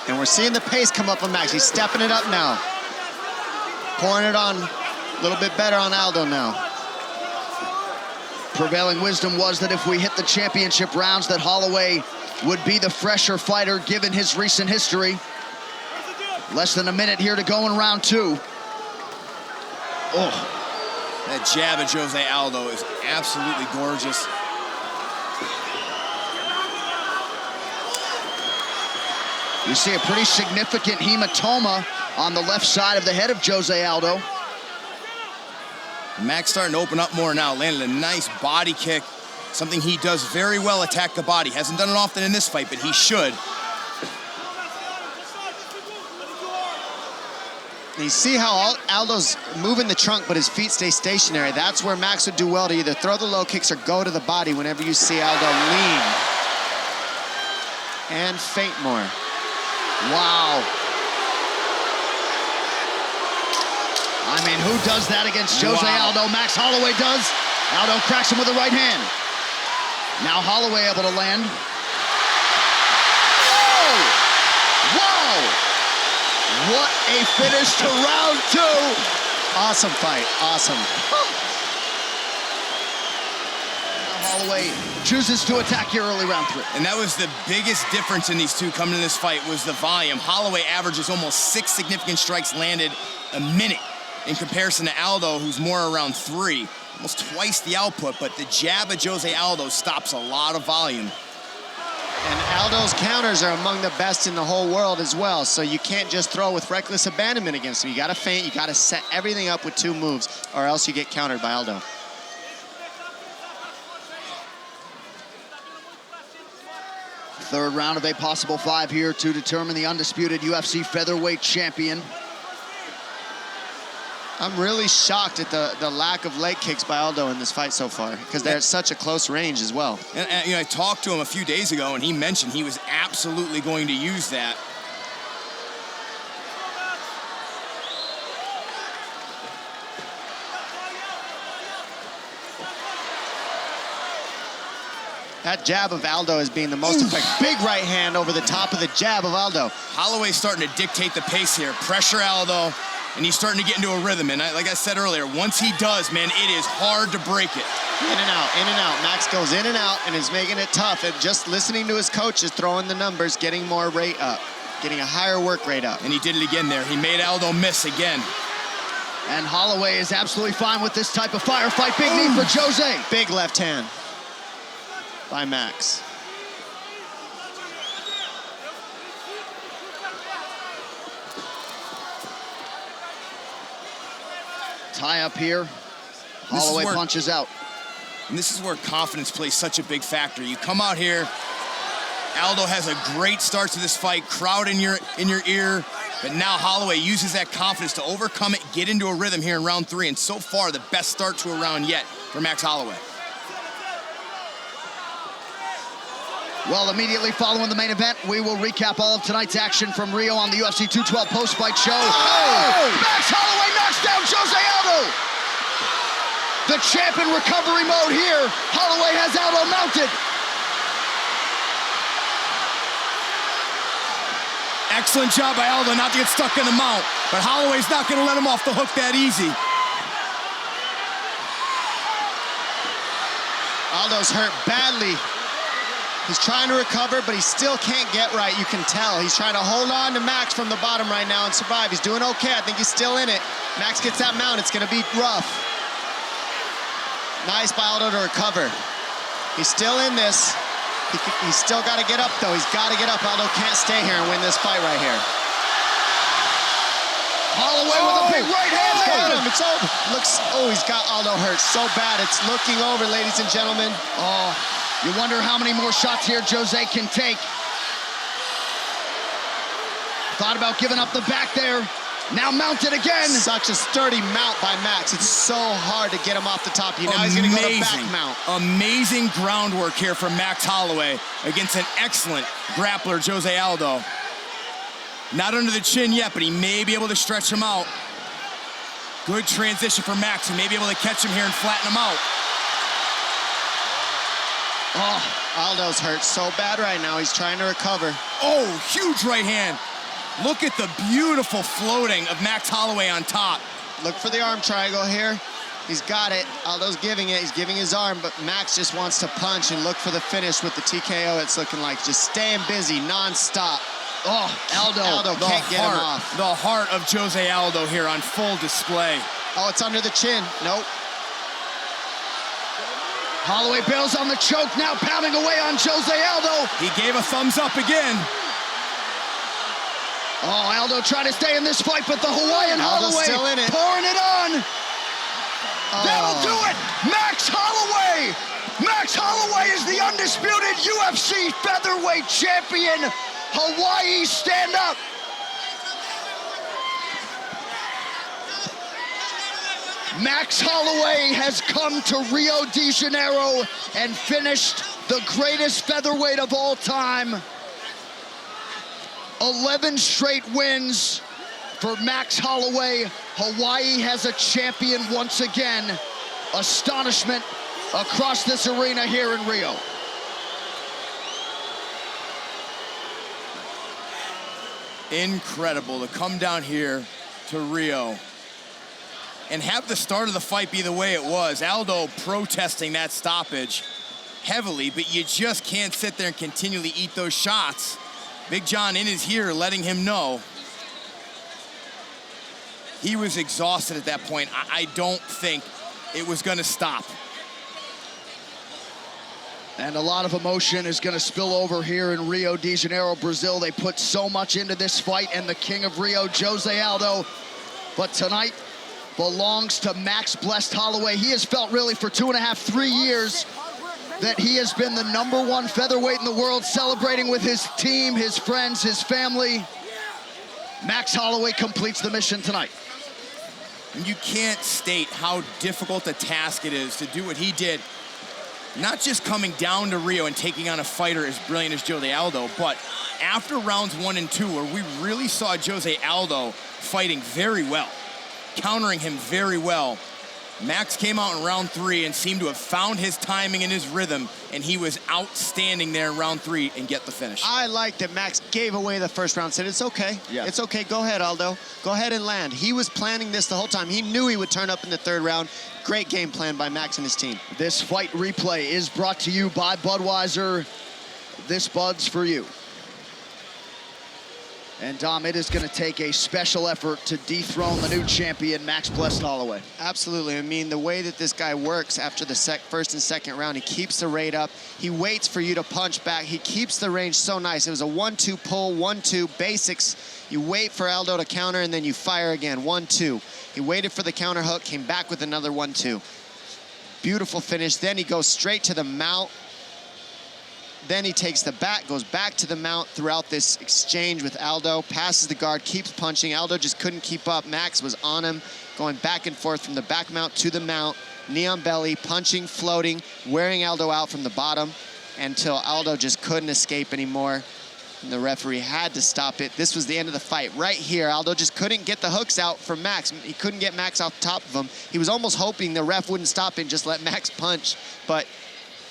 Speaker 3: And we're seeing the pace come up on Max. He's stepping it up now. Pouring it on a little bit better on Aldo now.
Speaker 2: Prevailing wisdom was that if we hit the championship rounds, that Holloway would be the fresher fighter given his recent history. Less than a minute here to go in round 2.
Speaker 7: Oh, that jab of Jose Aldo is absolutely gorgeous.
Speaker 2: You see a pretty significant hematoma on the left side of the head of Jose Aldo.
Speaker 7: Max starting to open up more now, landed a nice body kick. Something he does very well, attack the body. Hasn't done it often in this fight, but he should.
Speaker 3: You see how Aldo's moving the trunk, but his feet stay stationary. That's where Max would do well to either throw the low kicks or go to the body whenever you see Aldo lean. And feint more.
Speaker 2: Wow. I mean, who does that against Jose Aldo? Max Holloway does. Aldo cracks him with the right hand. Now Holloway able to land. Oh! Whoa! What a finish to round 2.
Speaker 3: Awesome fight, awesome.
Speaker 2: Holloway chooses to attack here early round 3.
Speaker 7: And that was the biggest difference in these two coming to this fight was the volume. Holloway averages almost 6 significant strikes landed a minute in comparison to Aldo, who's more around 3, almost twice the output, but the jab of Jose Aldo stops a lot of volume.
Speaker 3: And Aldo's counters are among the best in the whole world as well, so you can't just throw with reckless abandonment against him. You gotta feint, you gotta set everything up with 2 moves, or else you get countered by Aldo.
Speaker 2: Third round of a possible 5 here to determine the undisputed UFC featherweight champion.
Speaker 3: I'm really shocked at the lack of leg kicks by Aldo in this fight so far, because they're at such a close range as well.
Speaker 7: And you know, I talked to him a few days ago, and he mentioned he was absolutely going to use that.
Speaker 3: That jab of Aldo is being the most effective. Big right hand over the top of the jab of Aldo.
Speaker 7: Holloway's starting to dictate the pace here. Pressure Aldo, and he's starting to get into a rhythm. And like I said earlier, once he does, man, it is hard to break it.
Speaker 3: In and out, in and out. Max goes in and out and is making it tough. And just listening to his coaches, throwing the numbers, getting more rate up, getting a higher work rate up.
Speaker 7: And he did it again there. He made Aldo miss again.
Speaker 2: And Holloway is absolutely fine with this type of firefight. Big knee for Jose.
Speaker 3: Big left hand by Max.
Speaker 2: Tie up here. Holloway punches out.
Speaker 7: And this is where confidence plays such a big factor. You come out here, Aldo has a great start to this fight, crowd in your ear, but now Holloway uses that confidence to overcome it, get into a rhythm here in round 3, and so far the best start to a round yet for Max Holloway.
Speaker 2: Well, immediately following the main event, we will recap all of tonight's action from Rio on the UFC 212 post-fight show. Max Holloway knocks down Jose Aldo. The champ in recovery mode here. Holloway has Aldo mounted.
Speaker 7: Excellent job by Aldo not to get stuck in the mount, but Holloway's not going to let him off the hook that easy.
Speaker 3: Aldo's hurt badly. He's trying to recover, but he still can't get right. You can tell. He's trying to hold on to Max from the bottom right now and survive. He's doing okay. I think he's still in it. Max gets that mount. It's going to be rough. Nice by Aldo to recover. He's still in this. He's still got to get up, though. He's got to get up. Aldo can't stay here and win this fight right here.
Speaker 2: Holloway with a big right hand.
Speaker 3: Got him. It's over. He's got Aldo hurt so bad. It's looking over, ladies and gentlemen.
Speaker 2: Oh, you wonder how many more shots here Jose can take. Thought about giving up the back there. Now mounted again.
Speaker 3: Such a sturdy mount by Max. It's so hard to get him off the top. Now he's going to go to back mount.
Speaker 7: Amazing groundwork here from Max Holloway against an excellent grappler, Jose Aldo. Not under the chin yet, but he may be able to stretch him out. Good transition for Max. He may be able to catch him here and flatten him out.
Speaker 3: Oh, Aldo's hurt so bad right now. He's trying to recover.
Speaker 7: Oh, huge right hand. Look at the beautiful floating of Max Holloway on top.
Speaker 3: Look for the arm triangle here. He's got it. Aldo's giving it. He's giving his arm, but Max just wants to punch and look for the finish with the TKO. It's looking like just staying busy nonstop.
Speaker 2: Oh,
Speaker 3: Aldo can't get him off.
Speaker 7: The heart of Jose Aldo here on full display.
Speaker 3: Oh, it's under the chin. Nope.
Speaker 2: Holloway bails on the choke, now pounding away on Jose Aldo.
Speaker 7: He gave a thumbs up again.
Speaker 2: Oh, Aldo trying to stay in this fight, but the Hawaiian
Speaker 3: Aldo's
Speaker 2: Holloway
Speaker 3: still in it.
Speaker 2: pouring it on. That'll do it. Max Holloway. Max Holloway is the undisputed UFC featherweight champion. Hawaii, stand up. Max Holloway has come to Rio de Janeiro and finished the greatest featherweight of all time. 11 straight wins for Max Holloway. Hawaii has a champion once again. Astonishment across this arena here in Rio.
Speaker 7: Incredible to come down here to Rio and have the start of the fight be the way it was. Aldo protesting that stoppage heavily, but you just can't sit there and continually eat those shots. Big John in his ear letting him know he was exhausted at that point. I don't think it was gonna stop.
Speaker 2: And a lot of emotion is going to spill over here in Rio de Janeiro, Brazil. They put so much into this fight, and the king of Rio, Jose Aldo. But tonight belongs to Max Blessed Holloway. He has felt really for 2.5, 3 years that he has been the #1 featherweight in the world, celebrating with his team, his friends, his family. Max Holloway completes the mission tonight.
Speaker 7: You can't state how difficult a task it is to do what he did. Not just coming down to Rio and taking on a fighter as brilliant as Jose Aldo, but after rounds 1 and 2, where we really saw Jose Aldo fighting very well, countering him very well, Max came out in round 3 and seemed to have found his timing and his rhythm, and he was outstanding there in round 3 and get the finish.
Speaker 3: I like that Max gave away the first round, said, it's okay.
Speaker 2: Yeah.
Speaker 3: It's okay, go ahead, Aldo. Go ahead and land. He was planning this the whole time. He knew he would turn up in the 3rd round. Great game plan by Max and his team.
Speaker 2: This fight replay is brought to you by Budweiser. This Bud's for you. And Dom, it is going to take a special effort to dethrone the new champion, Max Blessed Holloway.
Speaker 3: Absolutely. I mean, the way that this guy works after the first and second round, he keeps the rate up. He waits for you to punch back. He keeps the range so nice. It was a 1-2 pull, 1-2 basics. You wait for Aldo to counter, and then you fire again, 1-2. He waited for the counter hook, came back with another 1-2. Beautiful finish. Then he goes straight to the mount. Then he takes the back, goes back to the mount throughout this exchange with Aldo, passes the guard, keeps punching. Aldo just couldn't keep up. Max was on him, going back and forth from the back mount to the mount, knee on belly, punching, floating, wearing Aldo out from the bottom until Aldo just couldn't escape anymore. And the referee had to stop it. This was the end of the fight. Right here, Aldo just couldn't get the hooks out from Max. He couldn't get Max off top of him. He was almost hoping the ref wouldn't stop it and just let Max punch. But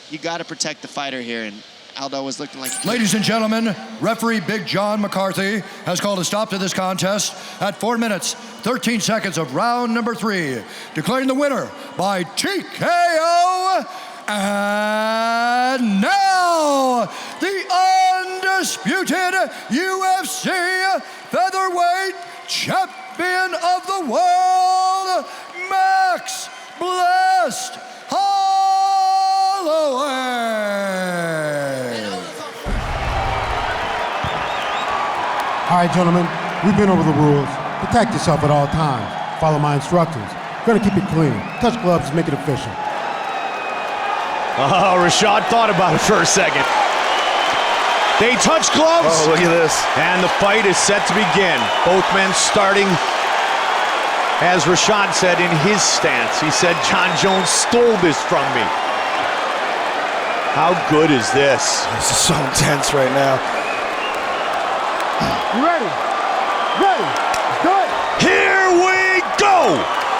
Speaker 3: you got to protect the fighter here, and Aldo was looking like...
Speaker 4: Ladies and gentlemen, referee Big John McCarthy has called a stop to this contest at 4 minutes, 13 seconds of round number 3, declaring the winner by TKO. And now, the undisputed UFC featherweight champion of the world, Max Blessed Holloway.
Speaker 1: All right, gentlemen, we've been over the rules. Protect yourself at all times. Follow my instructions. We're gonna keep it clean. Touch gloves, make it official.
Speaker 8: Oh, Rashad thought about it for a second. They touch gloves.
Speaker 5: Oh, look at this.
Speaker 8: And the fight is set to begin. Both men starting, as Rashad said in his stance. He said, John Jones stole this from me. How good is this?
Speaker 5: This is so intense right now.
Speaker 1: You ready? Ready. Good.
Speaker 8: Here we go!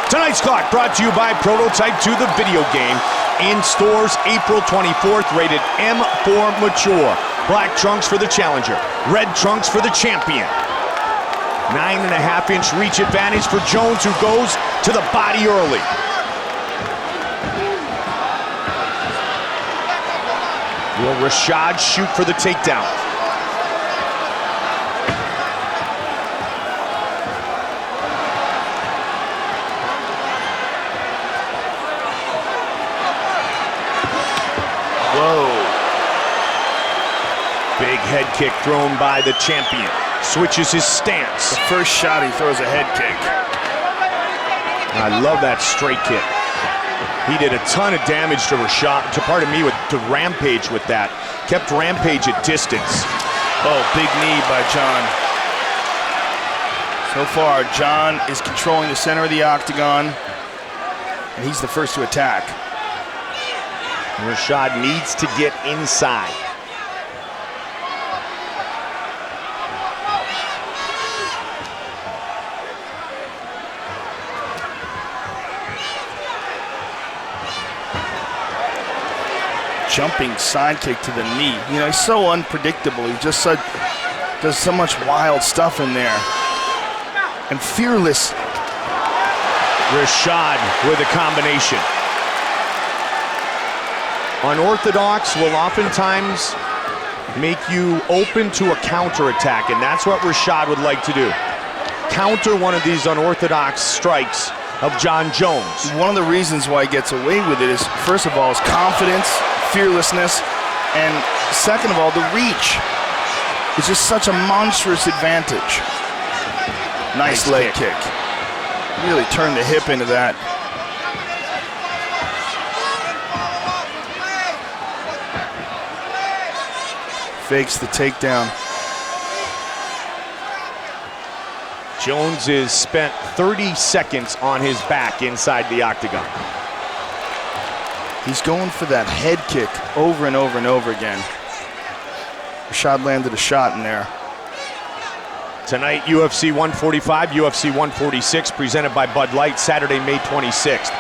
Speaker 8: Tonight's clock brought to you by Prototype 2, the video game. In stores April 24th, rated M for mature. Black trunks for the challenger, red trunks for the champion. 9.5-inch reach advantage for Jones, who goes to the body early. Will Rashad shoot for the takedown?
Speaker 5: Whoa.
Speaker 8: Big head kick thrown by the champion. Switches his stance.
Speaker 5: The first shot, he throws a head kick.
Speaker 8: I love that straight kick. He did a ton of damage to Rashad, to Rampage with that. Kept Rampage at distance.
Speaker 5: Oh, big knee by John. So far, John is controlling the center of the octagon, and he's the first to attack.
Speaker 8: Rashad needs to get inside.
Speaker 5: Jumping side kick to the knee. You know, he's so unpredictable. He just does so much wild stuff in there. And fearless.
Speaker 8: Rashad with a combination. Unorthodox will oftentimes make you open to a counterattack, and that's what Rashad would like to do. Counter one of these unorthodox strikes of John Jones.
Speaker 5: One of the reasons why he gets away with it is, first of all, his confidence, fearlessness, and second of all, the reach. It's just such a monstrous advantage. Nice leg kick. Really turned the hip into that.
Speaker 9: fakes the takedown.
Speaker 8: Jones has spent 30 seconds on his back inside the octagon.
Speaker 9: He's going for that head kick over and over and over again. Rashad landed a shot in there.
Speaker 8: Tonight, UFC 145, UFC 146, presented by Bud Light, Saturday, May 26th.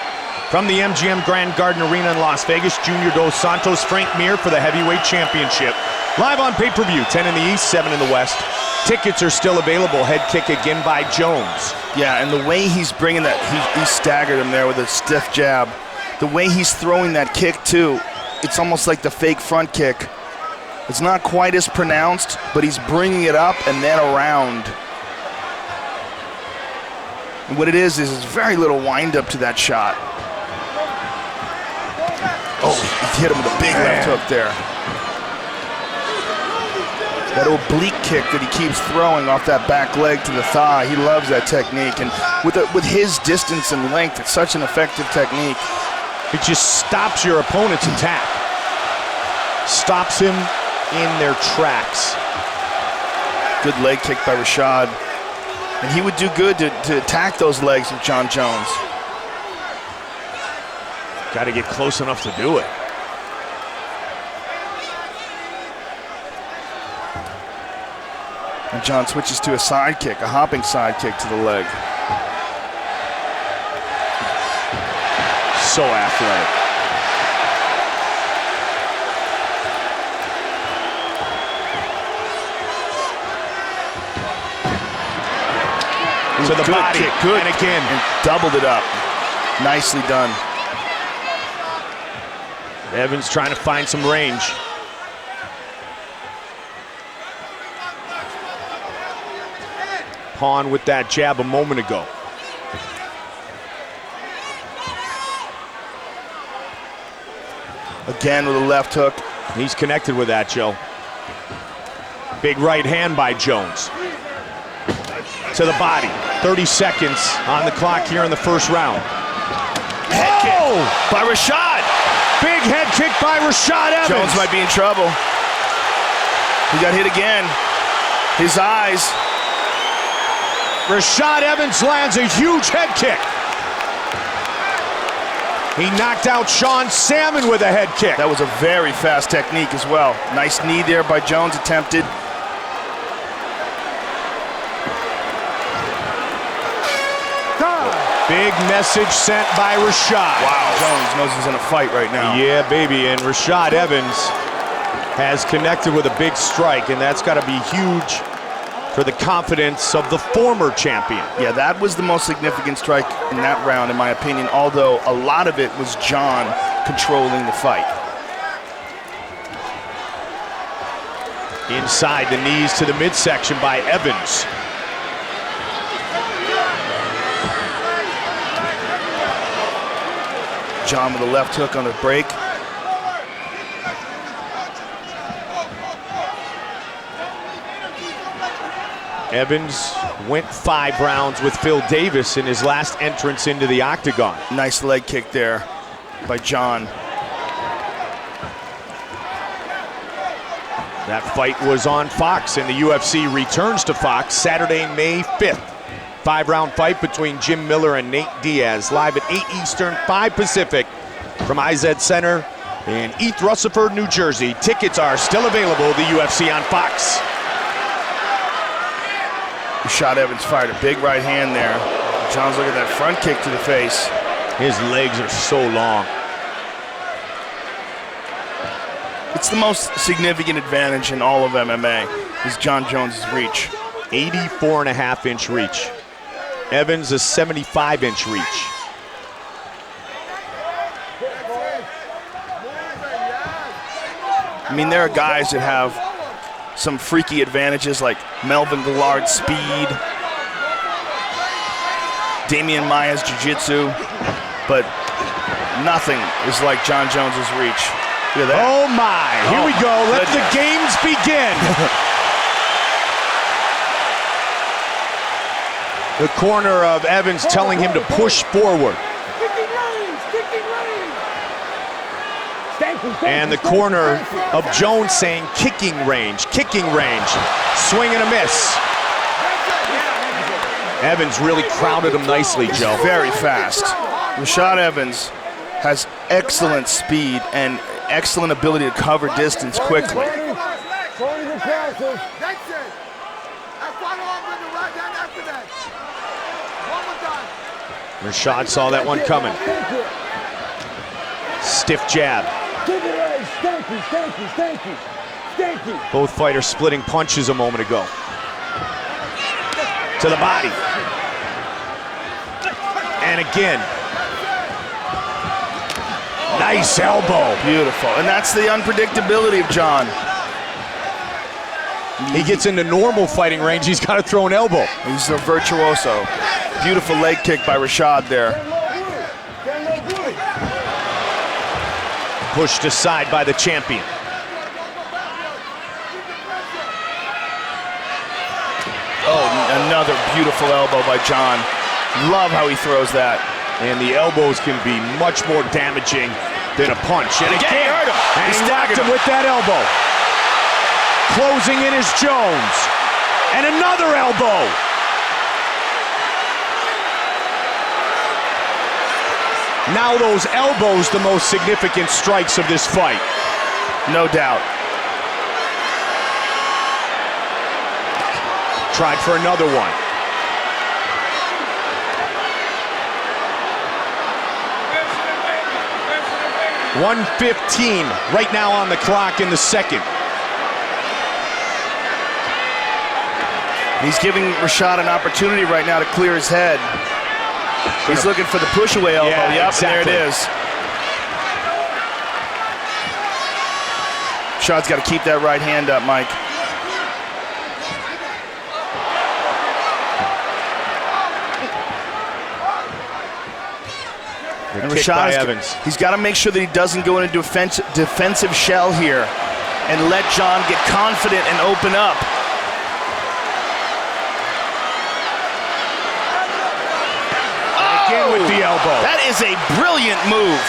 Speaker 8: From the MGM Grand Garden Arena in Las Vegas, Junior Dos Santos, Frank Mir for the heavyweight championship. Live on pay-per-view, 10 in the East, 7 in the West. Tickets are still available. Head kick again by Jones.
Speaker 9: Yeah, and the way he's bringing that, he staggered him there with a stiff jab. The way he's throwing that kick, too, it's almost like the fake front kick. It's not quite as pronounced, but he's bringing it up and then around. And what it is very little wind-up to that shot. Oh, he hit him with a big left hook there. That oblique kick that he keeps throwing off that back leg to the thigh, he loves that technique. And with his distance and length, it's such an effective technique.
Speaker 8: It just stops your opponent's attack. Stops him in their tracks.
Speaker 9: Good leg kick by Rashad. And he would do good to attack those legs of Jon Jones.
Speaker 8: Got to get close enough to do it.
Speaker 9: And Jon switches to a side kick, a hopping side kick to the leg.
Speaker 8: So athletic. To the
Speaker 9: good
Speaker 8: body,
Speaker 9: kick, good.
Speaker 8: And again.
Speaker 9: And doubled it up. Nicely done.
Speaker 8: Evans trying to find some range. Pawn with that jab a moment ago.
Speaker 9: Again with a left hook.
Speaker 8: He's connected with that, Joe. Big right hand by Jones. To the body. 30 seconds on the clock here in the first round.
Speaker 9: Head kick by Rashad.
Speaker 8: Big head kick by Rashad Evans.
Speaker 9: Jones might be in trouble. He got hit again. His eyes.
Speaker 8: Rashad Evans lands a huge head kick. He knocked out Sean Salmon with a head kick.
Speaker 9: That was a very fast technique as well. Nice knee there by Jones, attempted.
Speaker 8: Big message sent by Rashad.
Speaker 9: Wow, Jones knows he's in a fight right now.
Speaker 8: Yeah, baby, and Rashad Evans has connected with a big strike, and that's got to be huge for the confidence of the former champion.
Speaker 9: Yeah, that was the most significant strike in that round, in my opinion, although a lot of it was Jon controlling the fight.
Speaker 8: Inside the knees to the midsection by Evans.
Speaker 9: Jon with a left hook on the break.
Speaker 8: Evans went 5 rounds with Phil Davis in his last entrance into the octagon.
Speaker 9: Nice leg kick there by Jon.
Speaker 8: That fight was on Fox, and the UFC returns to Fox Saturday, May 5th. 5-round fight between Jim Miller and Nate Diaz, live at 8 Eastern, 5 Pacific, from IZ Center in East Rutherford, New Jersey. Tickets are still available, the UFC on Fox.
Speaker 9: Rashad Evans fired a big right hand there. Jon's looking at that front kick to the face.
Speaker 8: His legs are so long.
Speaker 9: It's the most significant advantage in all of MMA, is Jon Jones' reach.
Speaker 8: 84.5-inch reach. Evans a 75-inch reach.
Speaker 9: I mean, there are guys that have some freaky advantages like Melvin Gillard's speed, Damian Maia's jiu-jitsu, but nothing is like Jon Jones' reach. Look at that.
Speaker 8: Oh my, here we go, let the games begin. The corner of Evans telling him to push forward. And the corner of Jones saying kicking range, kicking range. Swing and a miss. Evans really crowded him nicely, Joe.
Speaker 9: Very fast. Rashad Evans has excellent speed and excellent ability to cover distance quickly.
Speaker 8: Rashad saw that one coming. Stiff jab. Both fighters splitting punches a moment ago. To the body. And again. Nice elbow.
Speaker 9: Beautiful. And that's the unpredictability of John.
Speaker 8: He gets into normal fighting range, he's got to throw an elbow.
Speaker 9: He's a virtuoso. Beautiful leg kick by Rashad there.
Speaker 8: Pushed aside by the champion.
Speaker 9: Oh, another beautiful elbow by John. Love how he throws that.
Speaker 8: And the elbows can be much more damaging than a punch. And again, and he knocked him with that elbow. Closing in is Jones. And another elbow. Now those elbows, the most significant strikes of this fight.
Speaker 9: No doubt.
Speaker 8: Tried for another one. .115 right now on the clock in the second.
Speaker 9: He's giving Rashad an opportunity right now to clear his head. He's looking for the push-away elbow.
Speaker 8: Yeah,
Speaker 9: yep,
Speaker 8: exactly.
Speaker 9: And there it is. Rashad's got to keep that right hand up, Mike. And Rashad, he's got to make sure that he doesn't go into defensive shell here and let John get confident and open up.
Speaker 8: Again with the elbow.
Speaker 9: That is a brilliant move.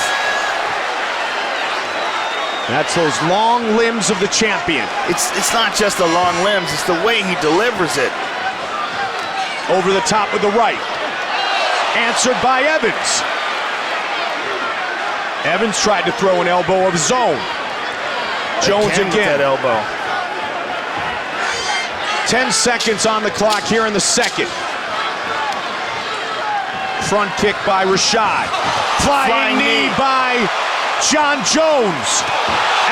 Speaker 8: That's those long limbs of the champion.
Speaker 9: It's not just the long limbs, it's the way he delivers it.
Speaker 8: Over the top with the right. Answered by Evans. Evans tried to throw an elbow of his own. Jones again.
Speaker 9: With that elbow.
Speaker 8: 10 seconds on the clock here in the second. Front kick by Rashad. Flying knee by John Jones.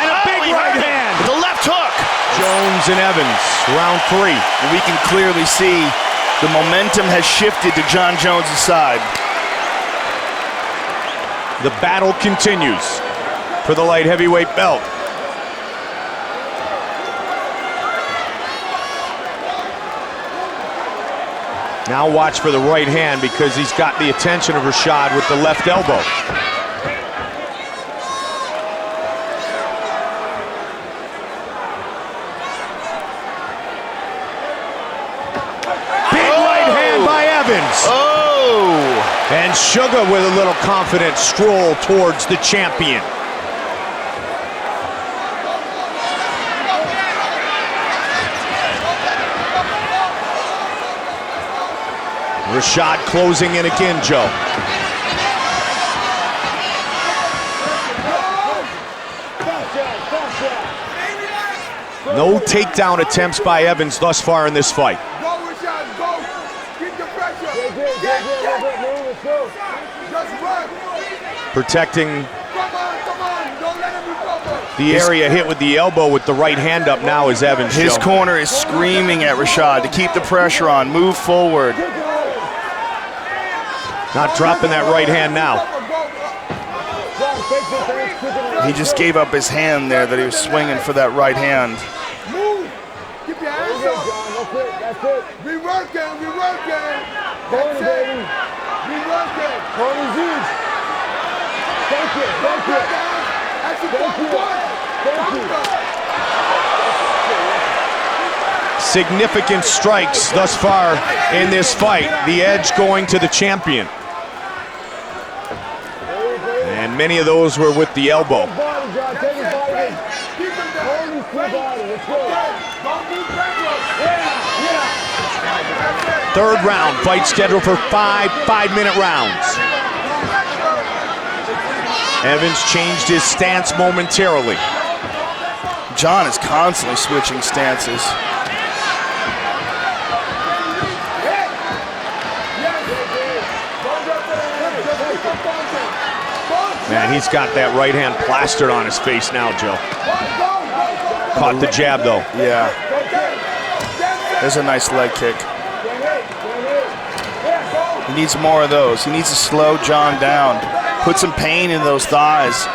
Speaker 8: And a big right hand.
Speaker 9: The left hook.
Speaker 8: Jones and Evans, round 3.
Speaker 9: And we can clearly see the momentum has shifted to John Jones' side.
Speaker 8: The battle continues for the light heavyweight belt. Now watch for the right hand because he's got the attention of Rashad with the left elbow. Big right hand by Evans.
Speaker 9: Oh!
Speaker 8: And Sugar with a little confident stroll towards the champion. Rashad closing in again, Joe. No takedown attempts by Evans thus far in this fight. Protecting the area hit with the elbow with the right hand up now is Evans.
Speaker 9: His corner is screaming at Rashad to keep the pressure on, move forward.
Speaker 8: Not dropping that right hand now.
Speaker 9: He just gave up his hand there that he was swinging for that right hand.
Speaker 10: Move! Keep your hands up! That's it. We working, we working. That's it. We working. Corner's huge. Thank you, thank you. Thank you.
Speaker 8: Significant strikes thus far in this fight. The edge going to the champion. And and many of those were with the elbow. Third round, fight scheduled for 5 5-minute rounds. Evans changed his stance momentarily.
Speaker 9: John is constantly switching stances.
Speaker 8: Man, he's got that right hand plastered on his face now, Joe. Caught the jab, though.
Speaker 9: Yeah. There's a nice leg kick. He needs more of those. He needs to slow John down. Put some pain in those thighs.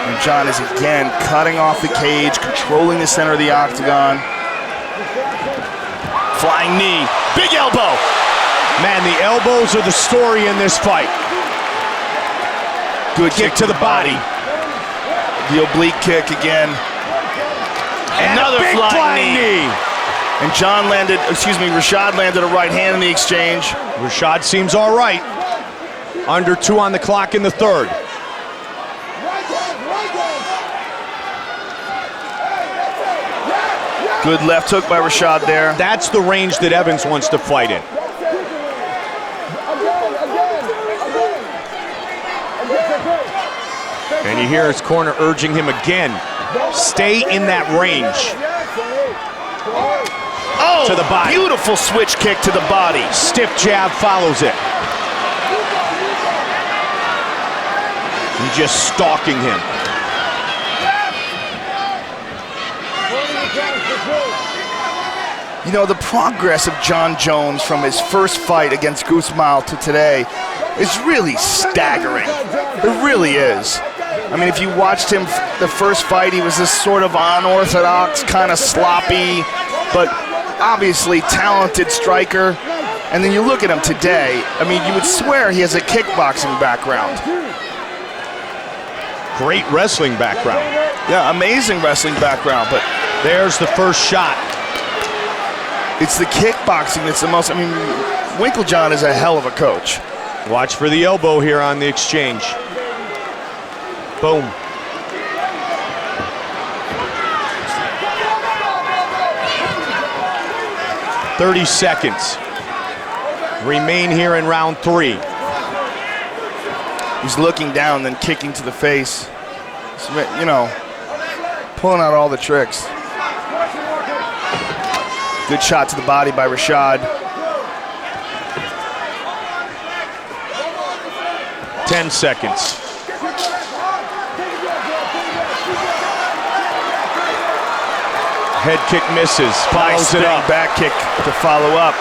Speaker 9: And John is again cutting off the cage, controlling the center of the octagon. Flying knee, big elbow.
Speaker 8: Man, the elbows are the story in this fight.
Speaker 9: Good
Speaker 8: kick to the body.
Speaker 9: The oblique kick again.
Speaker 8: And
Speaker 9: another
Speaker 8: big
Speaker 9: flying knee. And Rashad landed a right hand in the exchange.
Speaker 8: Rashad seems all right. Under 2 on the clock in the third.
Speaker 9: Good left hook by Rashad there.
Speaker 8: That's the range that Evans wants to fight in. And you hear his corner urging him again. Stay in that range.
Speaker 9: Oh,
Speaker 8: to the body.
Speaker 9: Beautiful switch kick to the body.
Speaker 8: Stiff jab follows it. He's just stalking him.
Speaker 9: You know, the progress of John Jones from his first fight against Guzman to today is really staggering. It really is. I mean, if you watched him the first fight, he was this sort of unorthodox, kind of sloppy, but obviously talented striker. And then you look at him today, I mean, you would swear he has a kickboxing background.
Speaker 8: Great wrestling background.
Speaker 9: Yeah, amazing wrestling background, but
Speaker 8: there's the first shot.
Speaker 9: It's the kickboxing that's the most, I mean, Winkeljohn is a hell of a coach.
Speaker 8: Watch for the elbow here on the exchange. Boom. "30 seconds. Remain here in round 3.
Speaker 9: He's looking down, then kicking to the face. You know, pulling out all the tricks. Good shot to the body by Rashad.
Speaker 8: 10 seconds. Head kick misses, follows it up.
Speaker 9: Back kick to follow up.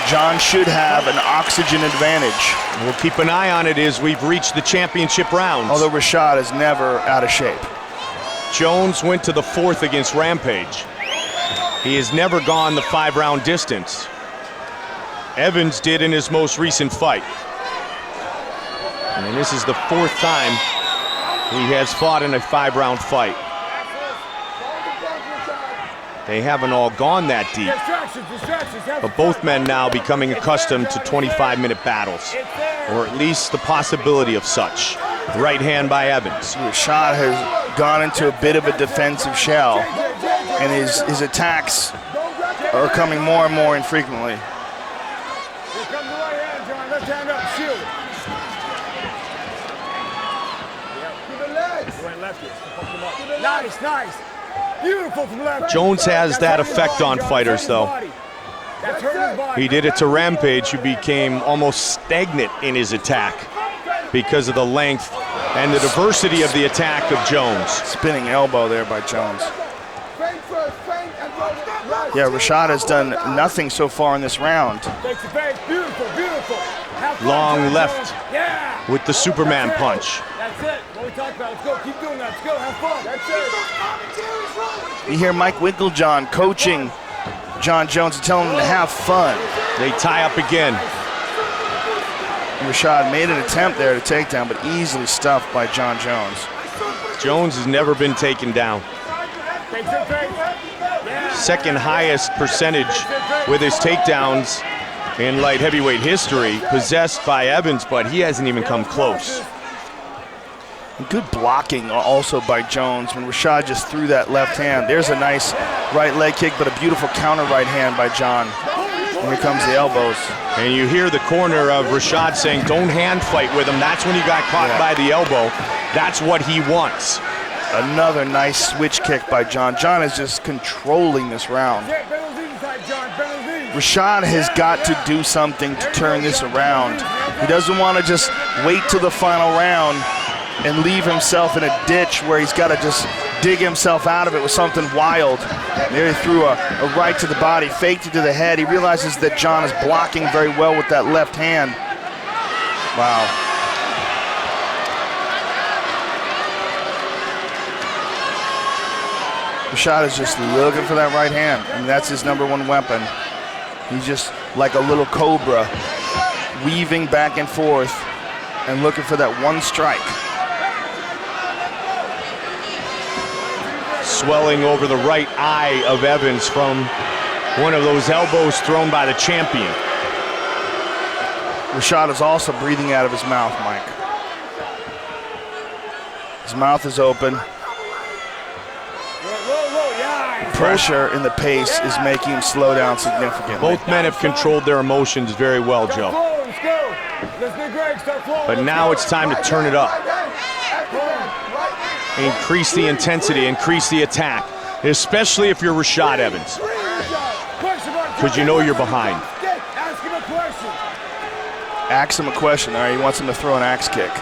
Speaker 9: John should have an oxygen advantage.
Speaker 8: We'll keep an eye on it as we've reached the championship rounds.
Speaker 9: Although Rashad is never out of shape.
Speaker 8: Jones went to the 4th against Rampage. He has never gone the 5-round distance. Evans did in his most recent fight. And this is the 4th time he has fought in a 5-round fight. They haven't all gone that deep, but both men now becoming accustomed to 25-minute battles, or at least the possibility of such. Right hand by Evans.
Speaker 9: Rashad has gone into a bit of a defensive shell, and his attacks are coming more and more infrequently.
Speaker 10: Here comes the right hand, John. Left hand up, shield. To the legs. Went lefty. Nice, nice. Beautiful from left.
Speaker 8: Jones has that effect on fighters, though. He did it to Rampage, who became almost stagnant in his attack because of the length and the diversity of the attack of Jones.
Speaker 9: Spinning elbow there by Jones. Yeah, Rashad has done nothing so far in this round.
Speaker 10: Beautiful, beautiful.
Speaker 8: Long left with the Superman punch.
Speaker 10: That's it. What we talked about. Let's go. Keep doing that. Let's go. Have fun. That's it.
Speaker 9: You hear Mike Winkeljohn coaching John Jones and telling him to have fun.
Speaker 8: They tie up again.
Speaker 9: Rashad made an attempt there to take down, but easily stuffed by John Jones.
Speaker 8: Jones has never been taken down. second highest percentage with his takedowns in light heavyweight history, possessed by Evans, but he hasn't even come close.
Speaker 9: Good blocking also by Jones when Rashad just threw that left hand. There's a nice right leg kick, but a beautiful counter right hand by John. And here comes the elbows.
Speaker 8: And you hear the corner of Rashad saying, don't hand fight with him. That's when he got caught by the elbow. That's what he wants.
Speaker 9: Another nice switch kick by John. John is just controlling this round. Rashad has got to do something to turn this around. He doesn't want to just wait till the final round and leave himself in a ditch where he's got to just dig himself out of it with something wild. There he threw a right to the body, faked it to the head. He realizes that John is blocking very well with that left hand. Wow. Rashad is just looking for that right hand. I mean, that's his #1 weapon. He's just like a little cobra, weaving back and forth and looking for that one strike.
Speaker 8: Swelling over the right eye of Evans from one of those elbows thrown by the champion.
Speaker 9: Rashad is also breathing out of his mouth, Mike. His mouth is open. Pressure in the pace is making him slow down significantly.
Speaker 8: Both men have controlled their emotions very well, Joe. But now it's time to turn it up. Increase the intensity, increase the attack, especially if you're Rashad Evans, because you know you're behind.
Speaker 9: Ask him a question. All right, he wants him to throw an axe kick.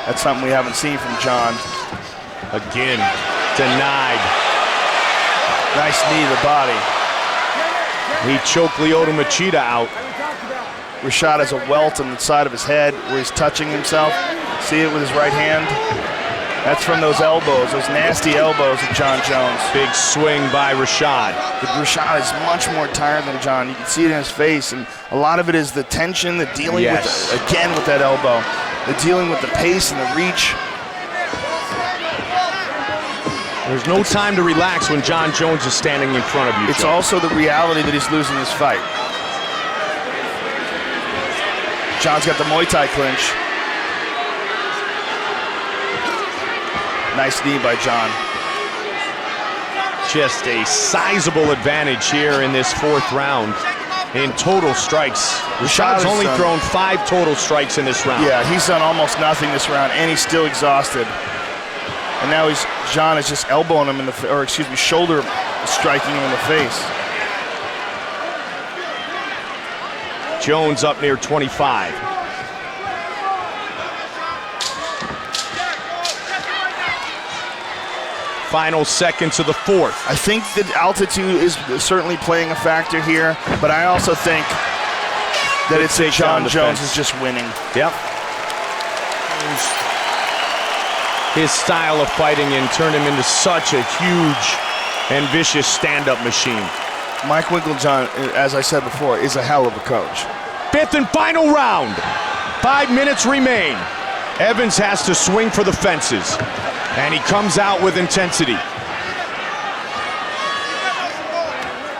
Speaker 9: That's something we haven't seen from John.
Speaker 8: Again, denied.
Speaker 9: Nice knee to the body.
Speaker 8: He choked Lyoto Machida out.
Speaker 9: Rashad has a welt on the side of his head where he's touching himself. See it with his right hand? That's from those elbows, those nasty elbows of John Jones.
Speaker 8: Big swing by Rashad.
Speaker 9: But Rashad is much more tired than John. You can see it in his face, and a lot of it is the tension, the dealing with, again with that elbow, the dealing with the pace and the reach.
Speaker 8: There's no time to relax when John Jones is standing in front of you.
Speaker 9: It's also the reality that he's losing this fight. John's got the Muay Thai clinch. Nice knee by John.
Speaker 8: Just a sizable advantage here in this 4th round in total strikes. Rashad's only thrown 5 total strikes in this round.
Speaker 9: Yeah, he's done almost nothing this round, and he's still exhausted. And now John is just elbowing him in the, or excuse me, shoulder striking him in the face.
Speaker 8: Jones up near 25. Final seconds of the 4th.
Speaker 9: I think that altitude is certainly playing a factor here, but I also think that it's John Jones is just winning.
Speaker 8: Yep. His style of fighting and turned him into such a huge and vicious stand-up machine.
Speaker 9: Mike Winkeljohn, as I said before, is a hell of a coach.
Speaker 8: 5th and final round. 5 minutes remain. Evans has to swing for the fences, and he comes out with intensity.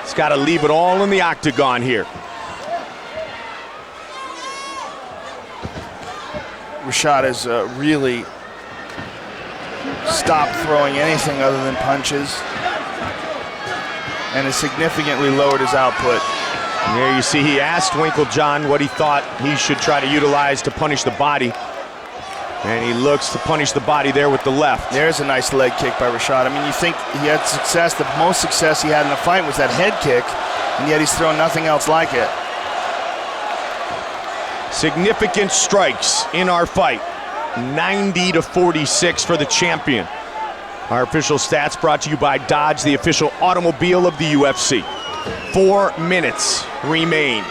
Speaker 8: He's got to leave it all in the octagon here.
Speaker 9: Rashad has really stopped throwing anything other than punches and has significantly lowered his output.
Speaker 8: And there you see he asked Winkeljohn what he thought he should try to utilize to punish the body. And he looks to punish the body there with the left.
Speaker 9: There's a nice leg kick by Rashad. I mean, you think he had success. The most success he had in the fight was that head kick, and yet he's thrown nothing else like it.
Speaker 8: Significant strikes in our fight. 90-46 for the champion. Our official stats brought to you by Dodge, the official automobile of the UFC. 4 minutes remain.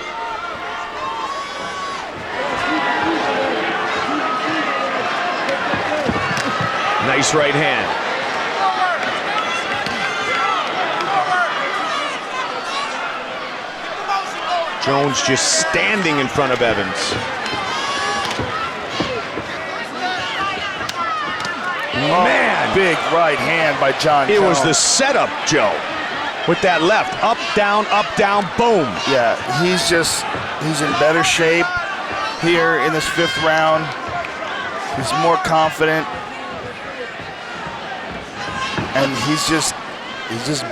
Speaker 8: Nice right hand. Jones just standing in front of Evans. Man,
Speaker 9: big right hand by John Jones.
Speaker 8: It was the setup, Joe, with that left. Up, down, boom.
Speaker 9: Yeah, he's in better shape here in this 5th round. He's more confident. And he's just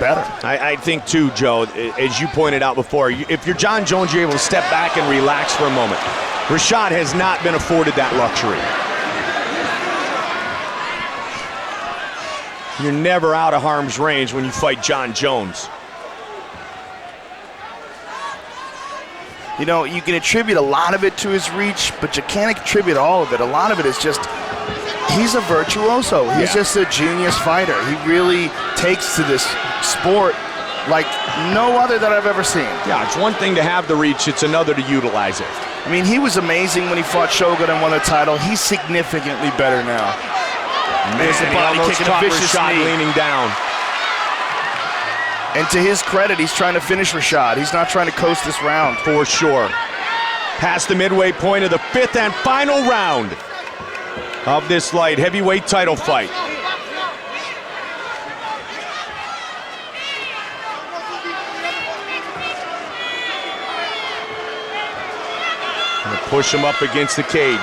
Speaker 9: better.
Speaker 8: I think too, Joe, as you pointed out before, if you're John Jones, you're able to step back and relax for a moment. Rashad has not been afforded that luxury. You're never out of harm's range when you fight John Jones.
Speaker 9: You know, you can attribute a lot of it to his reach, but you can't attribute all of it. A lot of it is just, he's a virtuoso. He's just a genius fighter. He really takes to this sport like no other that I've ever seen.
Speaker 8: Yeah, it's one thing to have the reach, it's another to utilize it.
Speaker 9: I mean, he was amazing when he fought Shogun and won the title. He's significantly better now.
Speaker 8: There's the body kick and a vicious knee. Leaning down.
Speaker 9: And to his credit, he's trying to finish Rashad. He's not trying to coast this round.
Speaker 8: For sure. Past the midway point of the 5th and final round of this light heavyweight title fight. Gonna push him up against the cage.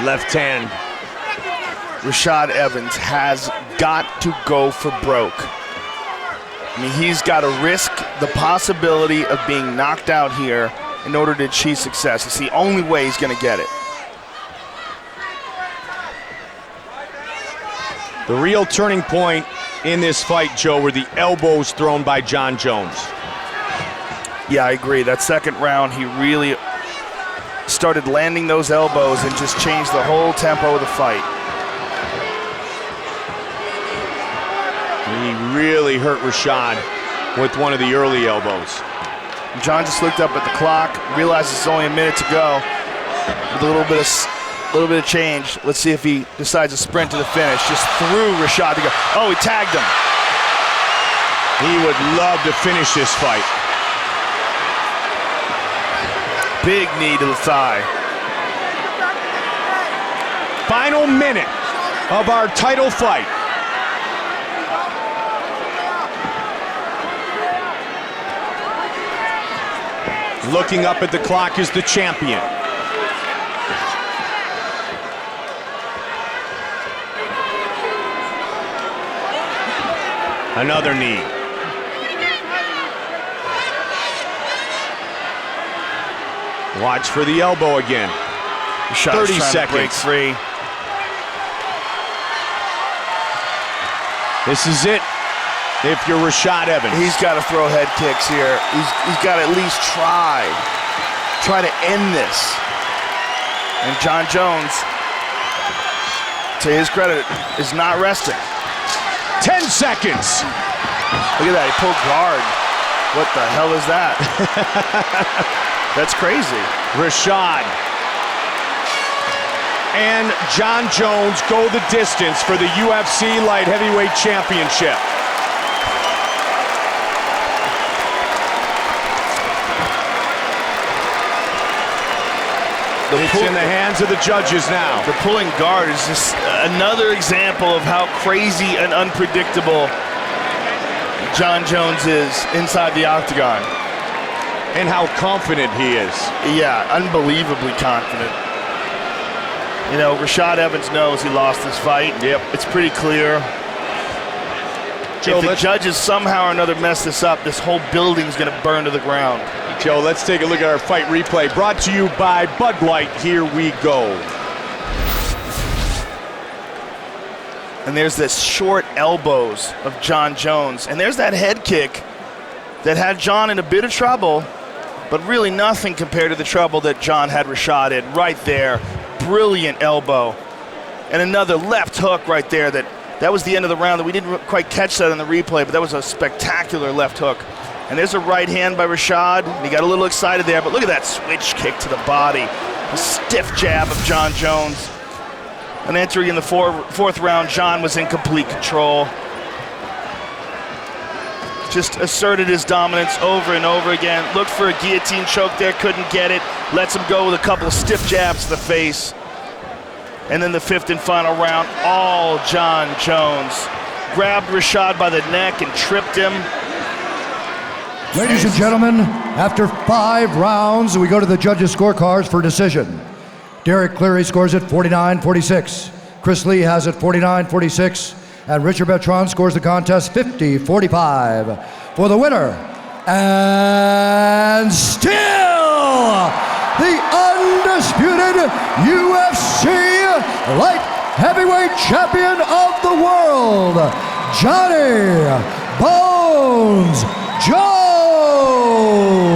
Speaker 8: Left hand.
Speaker 9: Rashad Evans has got to go for broke. I mean, he's got to risk the possibility of being knocked out here in order to achieve success. It's the only way he's going to get it.
Speaker 8: The real turning point in this fight, Joe, were the elbows thrown by John Jones.
Speaker 9: Yeah, I agree. That 2nd round, he really started landing those elbows and just changed the whole tempo of the fight.
Speaker 8: He really hurt Rashad with one of the early elbows.
Speaker 9: John just looked up at the clock, realized it's only a minute to go. With a little bit of change. Let's see if he decides to sprint to the finish. Just threw Rashad to go. Oh, he tagged him.
Speaker 8: He would love to finish this fight.
Speaker 9: Big knee to the thigh.
Speaker 8: Final minute of our title fight. Looking up at the clock is the champion. Another knee. Watch for the elbow again. 30 seconds.
Speaker 9: Break free.
Speaker 8: This is it. If you're Rashad Evans,
Speaker 9: he's got to throw head kicks here. He's got to at least try to end this. And John Jones, to his credit, is not resting.
Speaker 8: 10 seconds.
Speaker 9: Look at that, he pulled guard. What the hell is that? That's crazy.
Speaker 8: Rashad and John Jones go the distance for the UFC Light Heavyweight Championship. It's in the hands of the judges now.
Speaker 9: The pulling guard is just another example of how crazy and unpredictable John Jones is inside the octagon.
Speaker 8: And how confident he is.
Speaker 9: Yeah, unbelievably confident. You know, Rashad Evans knows he lost this fight.
Speaker 8: Yep.
Speaker 9: It's pretty clear. Joe, if the judges somehow or another mess this up, this whole building's going to burn to the ground.
Speaker 8: Joe, let's take a look at our fight replay. Brought to you by Bud Light. Here we go.
Speaker 9: And there's this short elbows of John Jones. And there's that head kick that had John in a bit of trouble, but really nothing compared to the trouble that John had Rashad in. Right there, brilliant elbow. And another left hook right there. That was the end of the round. That we didn't quite catch that on the replay, but that was a spectacular left hook. And there's a right hand by Rashad. He got a little excited there, but look at that switch kick to the body. A stiff jab of John Jones. And entering in the fourth round, John was in complete control. just asserted his dominance over and over again. Looked for a guillotine choke there, couldn't get it. Lets him go with a couple of stiff jabs to the face. And then the fifth and final round, all John Jones. Grabbed Rashad by the neck and tripped him.
Speaker 4: Ladies and gentlemen, after 5 rounds, we go to the judges' scorecards for decision. Derek Cleary scores it 49-46. Chris Lee has it 49-46. And Richard Bertrand scores the contest 50-45. For the winner, and still the undisputed UFC light heavyweight champion of the world, Johnny Bones Jones.